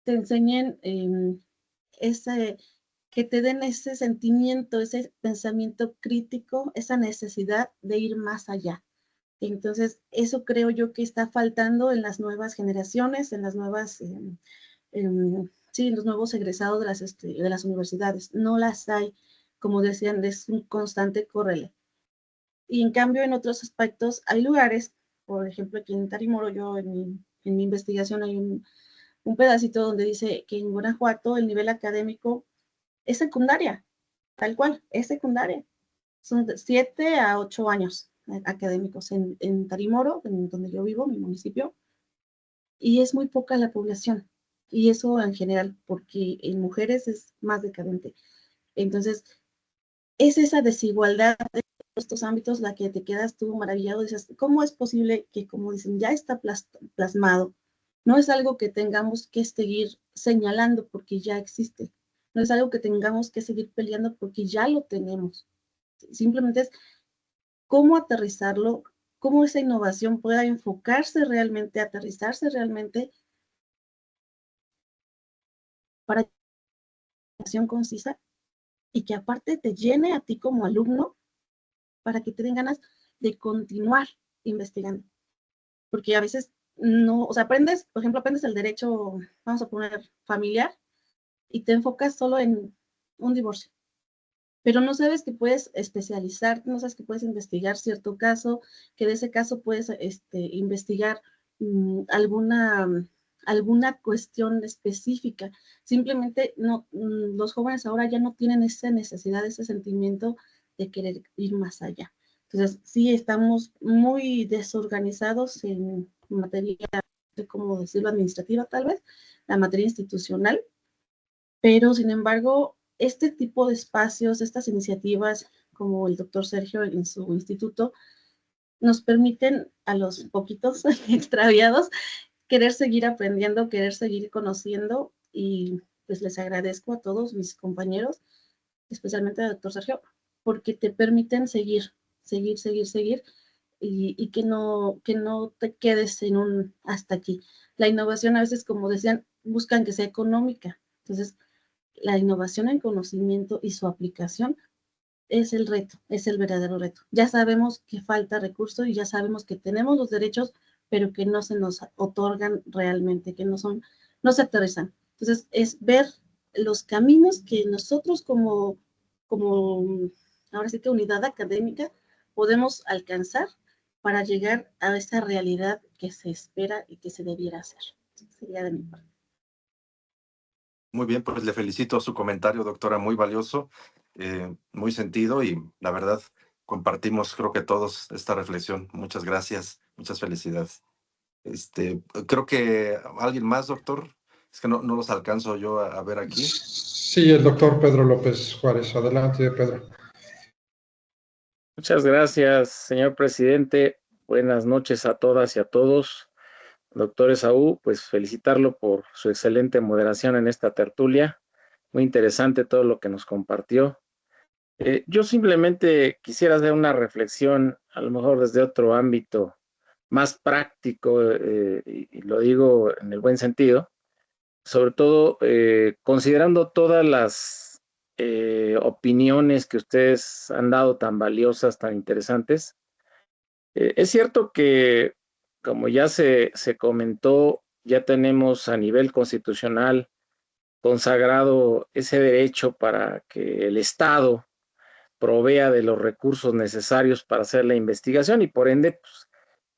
te enseñen que te den ese sentimiento, ese pensamiento crítico, esa necesidad de ir más allá. Entonces, eso creo yo que está faltando en las nuevas generaciones, en las nuevas, sí, en los nuevos egresados de las universidades. No las hay, como decían, es un constante correle. Y en cambio, en otros aspectos, hay lugares, por ejemplo, aquí en Tarimoro, yo en mi investigación hay un pedacito donde dice que en Guanajuato el nivel académico es secundaria, tal cual, es secundaria. Son de 7 a 8 años académicos en Tarimoro, en donde yo vivo, mi municipio, y es muy poca la población. Y eso en general, porque en mujeres es más decadente. Entonces, es esa desigualdad de estos ámbitos la que te quedas tú maravillado. Dices, ¿cómo es posible que, como dicen, ya está plasmado? No es algo que tengamos que seguir señalando porque ya existe. No es algo que tengamos que seguir peleando porque ya lo tenemos. Simplemente es cómo aterrizarlo, cómo esa innovación pueda enfocarse realmente, aterrizarse realmente para acción concisa y que aparte te llene a ti como alumno para que te den ganas de continuar investigando. Porque a veces no, o sea, aprendes, por ejemplo, aprendes el derecho, vamos a poner familiar, y te enfocas solo en un divorcio. Pero no sabes que puedes especializarte, no sabes que puedes investigar cierto caso, que de ese caso puedes investigar alguna cuestión específica. Simplemente no, los jóvenes ahora ya no tienen esa necesidad, ese sentimiento de querer ir más allá. Entonces, sí, estamos muy desorganizados en materia, de cómo decirlo, administrativa tal vez, la materia institucional, pero sin embargo, este tipo de espacios, estas iniciativas, como el doctor Sergio en su instituto, nos permiten a los poquitos extraviados querer seguir aprendiendo, querer seguir conociendo, y pues les agradezco a todos mis compañeros, especialmente al doctor Sergio, porque te permiten seguir, y que no te quedes en un hasta aquí. La innovación a veces, como decían, buscan que sea económica. Entonces, la innovación en conocimiento y su aplicación es el reto, es el verdadero reto. Ya sabemos que falta recursos y ya sabemos que tenemos los derechos, pero que no se nos otorgan realmente, que no se aterrizan. Entonces, es ver los caminos que nosotros como ahora sí que unidad académica podemos alcanzar para llegar a esa realidad que se espera y que se debiera hacer. Sería de mi parte. Muy bien, pues le felicito su comentario, doctora, muy valioso, muy sentido, y la verdad compartimos, creo que todos, esta reflexión. Muchas gracias, muchas felicidades. Creo que alguien más, doctor. Es que no los alcanzo yo a ver aquí. Sí, el doctor Pedro López Juárez. Adelante, Pedro. Muchas gracias, señor presidente. Buenas noches a todas y a todos. Doctor Esaú, pues felicitarlo por su excelente moderación en esta tertulia. Muy interesante todo lo que nos compartió. Yo simplemente quisiera hacer una reflexión, a lo mejor desde otro ámbito más práctico, y lo digo en el buen sentido, sobre todo considerando todas las opiniones que ustedes han dado tan valiosas, tan interesantes. Es cierto que como ya se comentó, ya tenemos a nivel constitucional consagrado ese derecho para que el Estado provea de los recursos necesarios para hacer la investigación y por ende pues,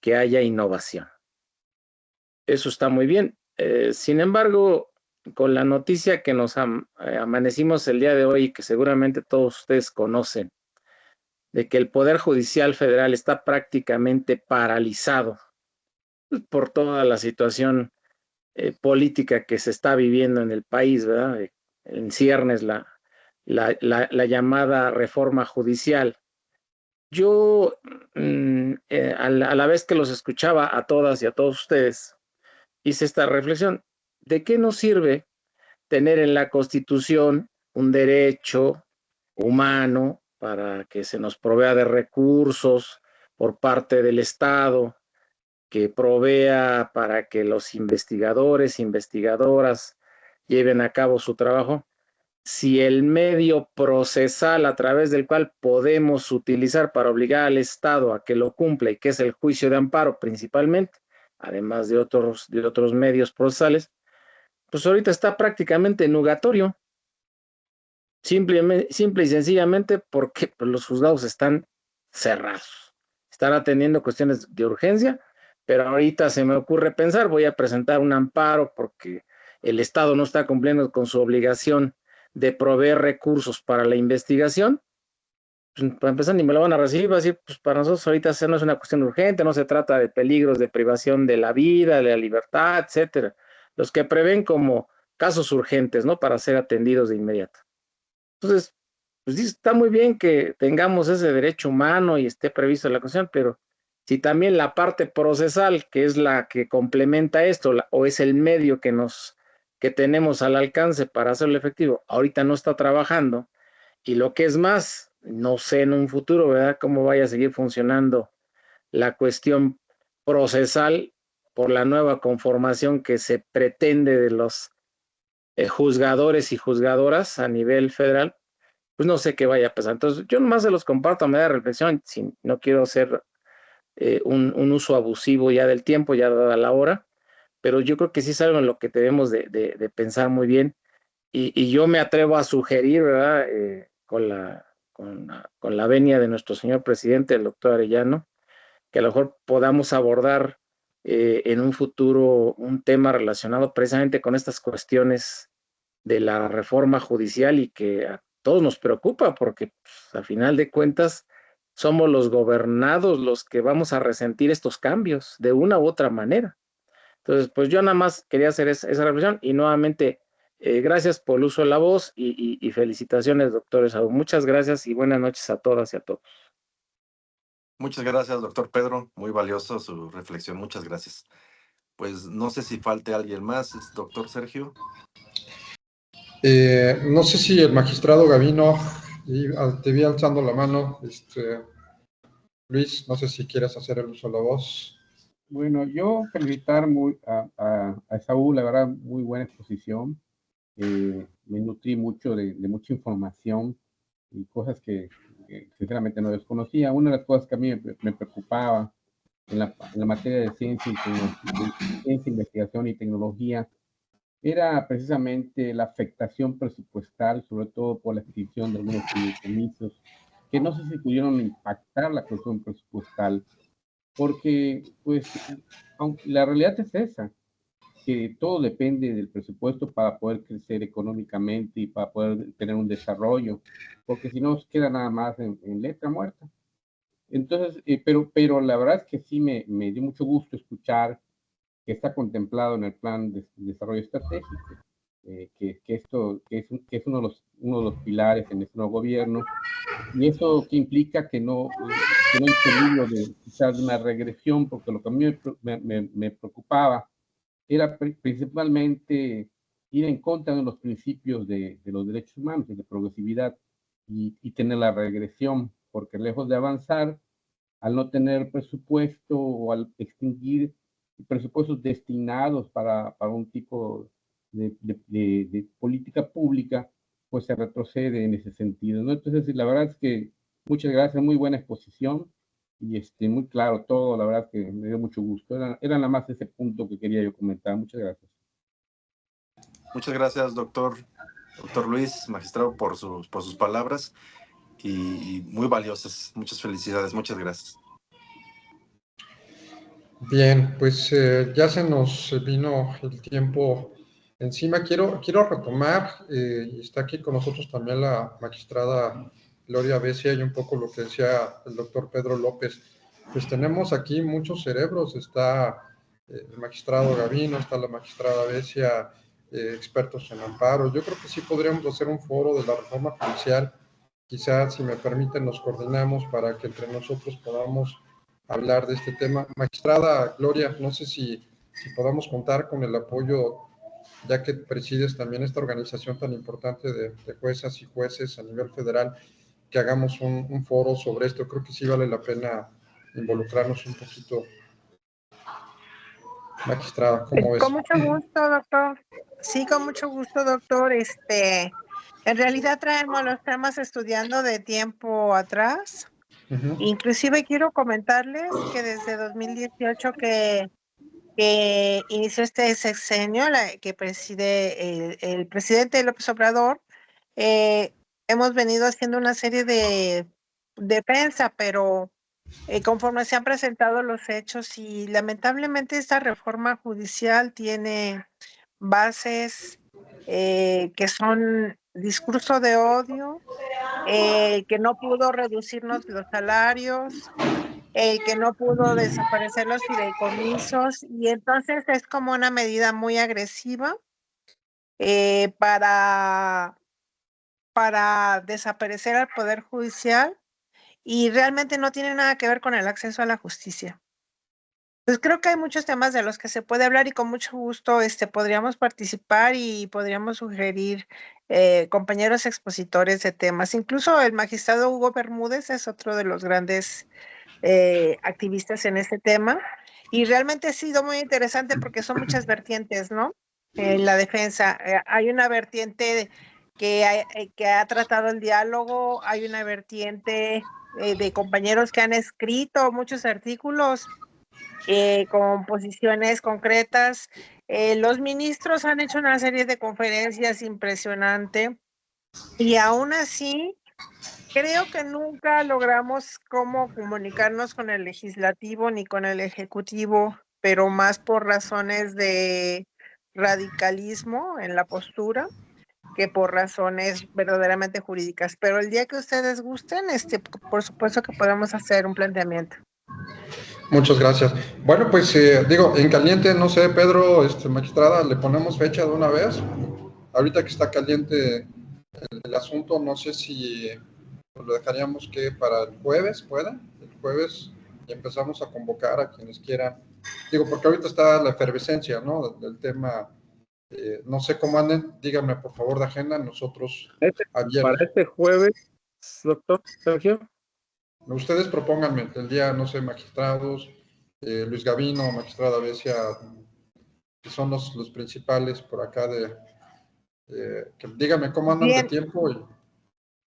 que haya innovación. Eso está muy bien. Sin embargo, con la noticia que nos amanecimos el día de hoy, que seguramente todos ustedes conocen, de que el Poder Judicial Federal está prácticamente paralizado por toda la situación política que se está viviendo en el país, ¿verdad? En ciernes la llamada reforma judicial. Yo, a la vez que los escuchaba a todas y a todos ustedes, hice esta reflexión. ¿De qué nos sirve tener en la Constitución un derecho humano para que se nos provea de recursos por parte del Estado, que provea para que los investigadores, investigadoras lleven a cabo su trabajo, si el medio procesal a través del cual podemos utilizar para obligar al Estado a que lo cumpla y que es el juicio de amparo principalmente, además de otros medios procesales, pues ahorita está prácticamente nugatorio, simple y sencillamente porque pues, los juzgados están cerrados, están atendiendo cuestiones de urgencia, pero ahorita se me ocurre pensar, voy a presentar un amparo porque el Estado no está cumpliendo con su obligación de proveer recursos para la investigación. Pues, para empezar, ni me lo van a recibir, va a decir, pues para nosotros ahorita no es una cuestión urgente, no se trata de peligros de privación de la vida, de la libertad, etcétera. Los que prevén como casos urgentes, ¿no? Para ser atendidos de inmediato. Entonces, pues está muy bien que tengamos ese derecho humano y esté previsto en la Constitución, pero si también la parte procesal, que es la que complementa esto, o es el medio que tenemos al alcance para hacerlo efectivo, ahorita no está trabajando, y lo que es más, no sé en un futuro, ¿verdad?, cómo vaya a seguir funcionando la cuestión procesal por la nueva conformación que se pretende de los juzgadores y juzgadoras a nivel federal, pues no sé qué vaya a pasar. Entonces, yo nomás se los comparto a manera de reflexión, no quiero hacer un uso abusivo ya del tiempo, ya dada la hora, pero yo creo que sí es algo en lo que debemos de pensar muy bien, y yo me atrevo a sugerir, ¿verdad?, con la venia de nuestro señor presidente, el doctor Arellano, que a lo mejor podamos abordar en un futuro un tema relacionado precisamente con estas cuestiones de la reforma judicial y que a todos nos preocupa porque pues, a final de cuentas somos los gobernados los que vamos a resentir estos cambios de una u otra manera. Entonces, pues yo nada más quería hacer esa reflexión y nuevamente gracias por el uso de la voz y felicitaciones, doctores. Muchas gracias y buenas noches a todas y a todos. Muchas gracias, doctor Pedro. Muy valioso su reflexión. Muchas gracias. Pues no sé si falte alguien más, doctor Sergio. No sé si el magistrado Gavino, te vi alzando la mano. Luis, no sé si quieres hacer el uso de la voz. Bueno, yo felicitar a Saúl, la verdad, muy buena exposición. Me nutrí mucho de mucha información y cosas que sinceramente no desconocía. Una de las cosas que a mí me preocupaba en la materia de ciencia, investigación y tecnología era precisamente la afectación presupuestal, sobre todo por la adquisición de algunos fideicomisos, que no sé si pudieron impactar la cuestión presupuestal, porque pues aunque la realidad es esa, que todo depende del presupuesto para poder crecer económicamente y para poder tener un desarrollo, porque si no queda nada más en letra muerta. Entonces, pero la verdad es que sí me dio mucho gusto escuchar que está contemplado en el plan de desarrollo estratégico, que es uno de los pilares en este nuevo gobierno, y eso que implica que no hay peligro de quizás de una regresión, porque lo que a mí me preocupaba era principalmente ir en contra de los principios de los derechos humanos y de progresividad y tener la regresión, porque lejos de avanzar, al no tener presupuesto o al extinguir presupuestos destinados para un tipo de política pública, pues se retrocede en ese sentido, ¿no? Entonces, la verdad es que muchas gracias, muy buena exposición. y muy claro todo, la verdad que me dio mucho gusto. Era nada más ese punto que quería yo comentar. Muchas gracias. Muchas gracias, doctor Luis, magistrado, por sus palabras y muy valiosas. Muchas felicidades, muchas gracias. Bien, pues ya se nos vino el tiempo encima. Quiero retomar, y está aquí con nosotros también la magistrada Gloria Becia y un poco lo que decía el doctor Pedro López. Pues tenemos aquí muchos cerebros, está el magistrado Gavino, está la magistrada Becia, expertos en amparo. Yo creo que sí podríamos hacer un foro de la reforma judicial. Quizás, si me permiten, nos coordinamos para que entre nosotros podamos hablar de este tema. Magistrada Gloria, no sé si podamos contar con el apoyo, ya que presides también esta organización tan importante de juezas y jueces a nivel federal, que hagamos un foro sobre esto. Creo que sí vale la pena involucrarnos un poquito. Magistrada, ¿cómo ves? Con mucho gusto, doctor. Sí, con mucho gusto, doctor. En realidad traemos los temas estudiando de tiempo atrás. Inclusive quiero comentarles que desde 2018 que inició este sexenio, que preside el presidente López Obrador, hemos venido haciendo una serie de defensa, pero conforme se han presentado los hechos y lamentablemente esta reforma judicial tiene bases que son discurso de odio, que no pudo reducirnos los salarios, que no pudo desaparecer los fideicomisos, y entonces es como una medida muy agresiva para desaparecer al Poder Judicial, y realmente no tiene nada que ver con el acceso a la justicia. Pues creo que hay muchos temas de los que se puede hablar y con mucho gusto podríamos participar y podríamos sugerir compañeros expositores de temas. Incluso el magistrado Hugo Bermúdez es otro de los grandes activistas en este tema, y realmente ha sido muy interesante porque son muchas vertientes, ¿no? En la defensa hay una vertiente que ha tratado el diálogo, hay una vertiente de compañeros que han escrito muchos artículos con posiciones concretas. Los ministros han hecho una serie de conferencias impresionante, y aún así creo que nunca logramos cómo comunicarnos con el legislativo ni con el ejecutivo, pero más por razones de radicalismo en la postura que por razones verdaderamente jurídicas. Pero el día que ustedes gusten, por supuesto que podemos hacer un planteamiento. Muchas gracias. Bueno, pues digo, en caliente, no sé, Pedro, magistrada, le ponemos fecha de una vez. Ahorita que está caliente el asunto, no sé si lo dejaríamos que para el jueves, ¿puede? El jueves, y empezamos a convocar a quienes quieran. Digo, porque ahorita está la efervescencia, ¿no? Del tema. No sé cómo anden, díganme por favor de agenda, nosotros para este jueves, doctor Sergio. Ustedes propónganme el día, no sé, magistrados, Luis Gavino, magistrada Becia, que son los principales por acá que díganme cómo andan de tiempo.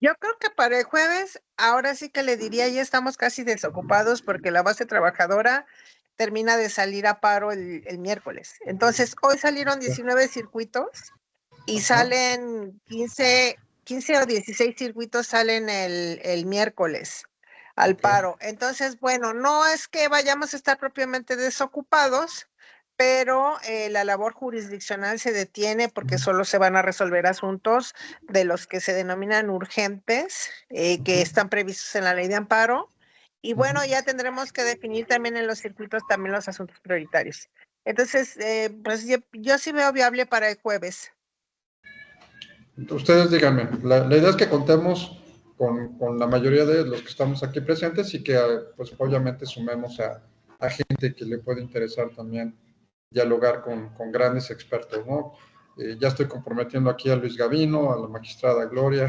Yo creo que para el jueves, ahora sí que le diría, ya estamos casi desocupados porque la base trabajadora termina de salir a paro el miércoles. Entonces, hoy salieron 19 circuitos y salen 15 o 16 circuitos salen el miércoles al paro. Entonces, bueno, no es que vayamos a estar propiamente desocupados, pero la labor jurisdiccional se detiene porque solo se van a resolver asuntos de los que se denominan urgentes, que están previstos en la ley de amparo. Y bueno, ya tendremos que definir también en los circuitos también los asuntos prioritarios. Entonces, pues yo sí veo viable para el jueves. Ustedes díganme, la idea es que contemos con la mayoría de los que estamos aquí presentes y que pues obviamente sumemos a gente que le puede interesar también dialogar con grandes expertos, ¿no? Ya estoy comprometiendo aquí a Luis Gavino, a la magistrada Gloria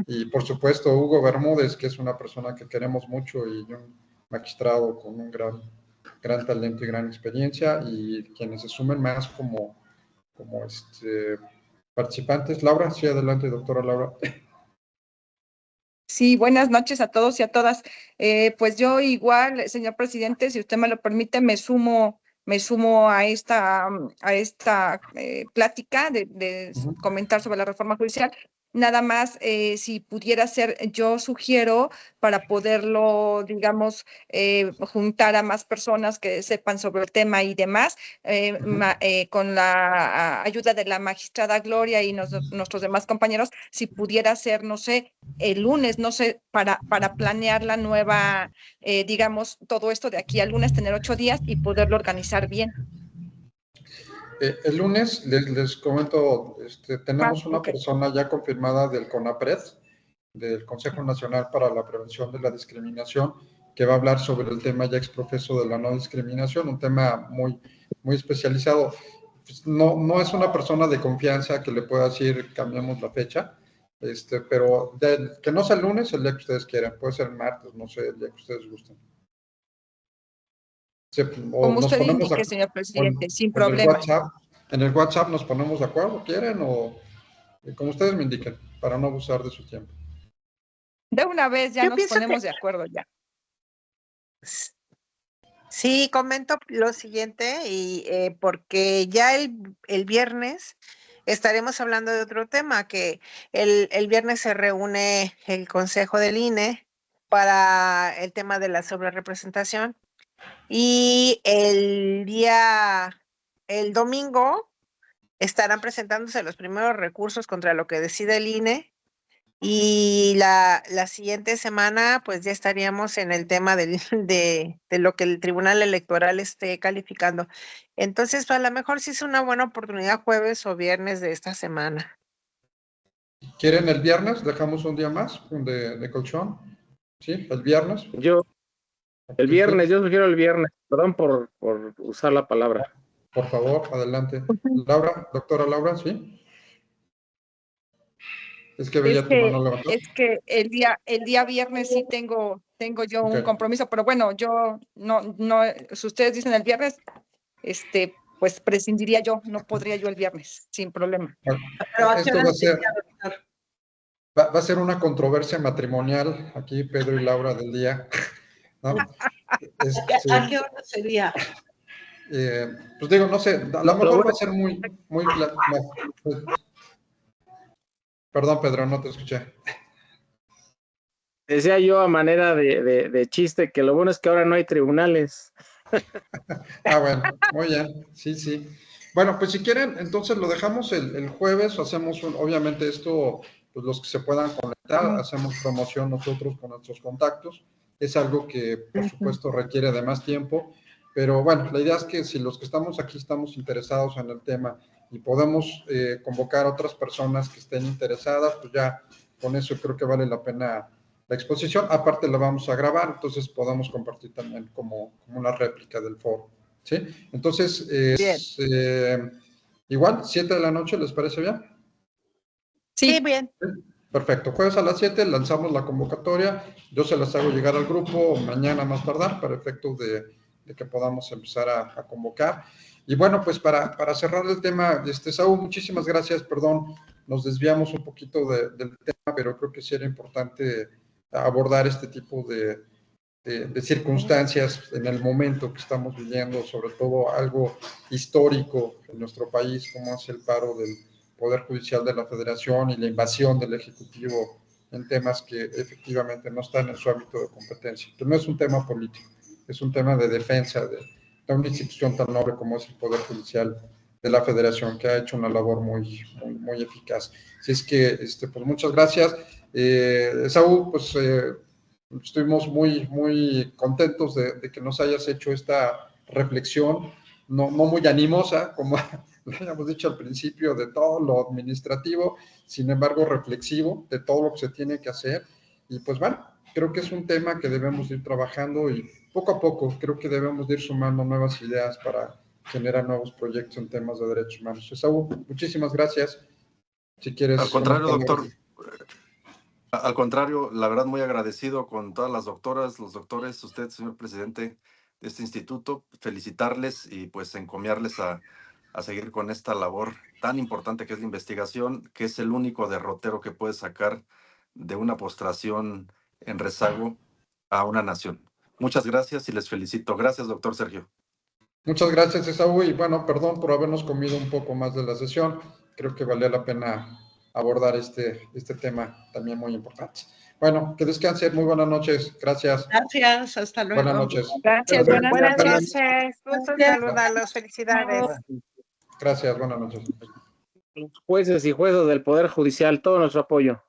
y por supuesto Hugo Bermúdez, que es una persona que queremos mucho y un magistrado con un gran talento y gran experiencia, y quienes se sumen más como participantes. Laura, sí, adelante, doctora Laura. Sí, buenas noches a todos y a todas. Pues yo igual, señor presidente, si usted me lo permite, me sumo a esta plática de Ujú. comentar sobre la reforma judicial. Nada más, si pudiera ser, yo sugiero para poderlo, digamos, juntar a más personas que sepan sobre el tema y demás, con la ayuda de la magistrada Gloria y nuestros demás compañeros, si pudiera ser, no sé, el lunes, no sé, para planear la nueva, digamos, todo esto de aquí al lunes, tener 8 días y poderlo organizar bien. El lunes les comento, tenemos una Ok. persona ya confirmada del CONAPRED, del Consejo Nacional para la Prevención de la Discriminación, que va a hablar sobre el tema ya exprofeso de la no discriminación, un tema muy, muy especializado. Pues no es una persona de confianza que le pueda decir cambiamos la fecha, pero que no sea el lunes, el día que ustedes quieran, puede ser el martes, no sé, el día que ustedes gusten. O Como nos usted ponemos indique, señor presidente, sin en el problema. WhatsApp, nos ponemos de acuerdo, ¿quieren? O como ustedes me indiquen, para no abusar de su tiempo. De una vez ya Yo nos pienso ponemos de acuerdo ya. Sí, comento lo siguiente y porque ya el viernes estaremos hablando de otro tema, que el viernes se reúne el Consejo del INE para el tema de la sobrerepresentación y el domingo estarán presentándose los primeros recursos contra lo que decide el INE. Y la siguiente semana, pues ya estaríamos en el tema de lo que el Tribunal Electoral esté calificando. Entonces, a lo mejor sí es una buena oportunidad jueves o viernes de esta semana. ¿Quieren el viernes? ¿Dejamos un día más de colchón? ¿Sí? ¿El viernes? El viernes, yo sugiero el viernes. Perdón por usar la palabra. Por favor, adelante. Laura, doctora Laura, ¿sí? Es que veía tu mano levantada. Es que el día viernes sí tengo yo un Ok. compromiso, pero bueno, yo no, si ustedes dicen el viernes, pues prescindiría yo, no podría yo el viernes, sin problema. Esto va a ser una controversia matrimonial aquí, Pedro y Laura del día, ¿no? ¿A qué hora sería? Pues digo, no sé, a lo mejor va a ser muy, muy... Perdón, Pedro, no te escuché. Decía yo a manera de chiste que lo bueno es que ahora no hay tribunales. Bueno, muy bien, sí. Bueno, pues si quieren, entonces lo dejamos el jueves, hacemos obviamente esto, pues los que se puedan conectar, hacemos promoción nosotros con nuestros contactos, es algo que por supuesto requiere de más tiempo, pero bueno, la idea es que si los que estamos aquí estamos interesados en el tema y podemos convocar a otras personas que estén interesadas, pues ya con eso creo que vale la pena la exposición, aparte la vamos a grabar, entonces podamos compartir también como una réplica del foro, ¿sí? Entonces, igual, 7 de la noche, ¿les parece bien? Sí, bien. Perfecto, jueves a las 7 lanzamos la convocatoria, yo se las hago llegar al grupo mañana más tardar para efectos de que podamos empezar a convocar. Y bueno, pues para cerrar el tema, Saúl, muchísimas gracias, perdón, nos desviamos un poquito del tema, pero creo que sí era importante abordar este tipo de circunstancias en el momento que estamos viviendo, sobre todo algo histórico en nuestro país, como es el paro del Poder Judicial de la Federación y la invasión del Ejecutivo en temas que efectivamente no están en su ámbito de competencia. Entonces, no es un tema político, es un tema de defensa de una institución tan noble como es el Poder Judicial de la Federación, que ha hecho una labor muy eficaz. Así es que, pues muchas gracias. Saúl, pues estuvimos muy contentos de que nos hayas hecho esta reflexión, no muy animosa, como lo habíamos dicho al principio, de todo lo administrativo, sin embargo reflexivo de todo lo que se tiene que hacer. Y pues bueno, creo que es un tema que debemos ir trabajando y poco a poco creo que debemos ir sumando nuevas ideas para generar nuevos proyectos en temas de derechos humanos. Saúl, muchísimas gracias. Si quieres... Al contrario, doctor. Al contrario, la verdad muy agradecido con todas las doctoras, los doctores, usted, señor presidente de este instituto, felicitarles y pues encomiarles a seguir con esta labor tan importante que es la investigación, que es el único derrotero que puede sacar de una postración en rezago a una nación. Muchas gracias y les felicito. Gracias, doctor Sergio. Muchas gracias, Esaú, y bueno, perdón por habernos comido un poco más de la sesión. Creo que valía la pena abordar este tema también muy importante. Bueno, que descansen, muy buenas noches, gracias. Gracias, hasta luego. Buenas noches. Gracias, buenas Buenas noches. noches, gusto en saludarlos, felicidades. Gracias, buenas noches. Jueces y juezas del Poder Judicial, todo nuestro apoyo.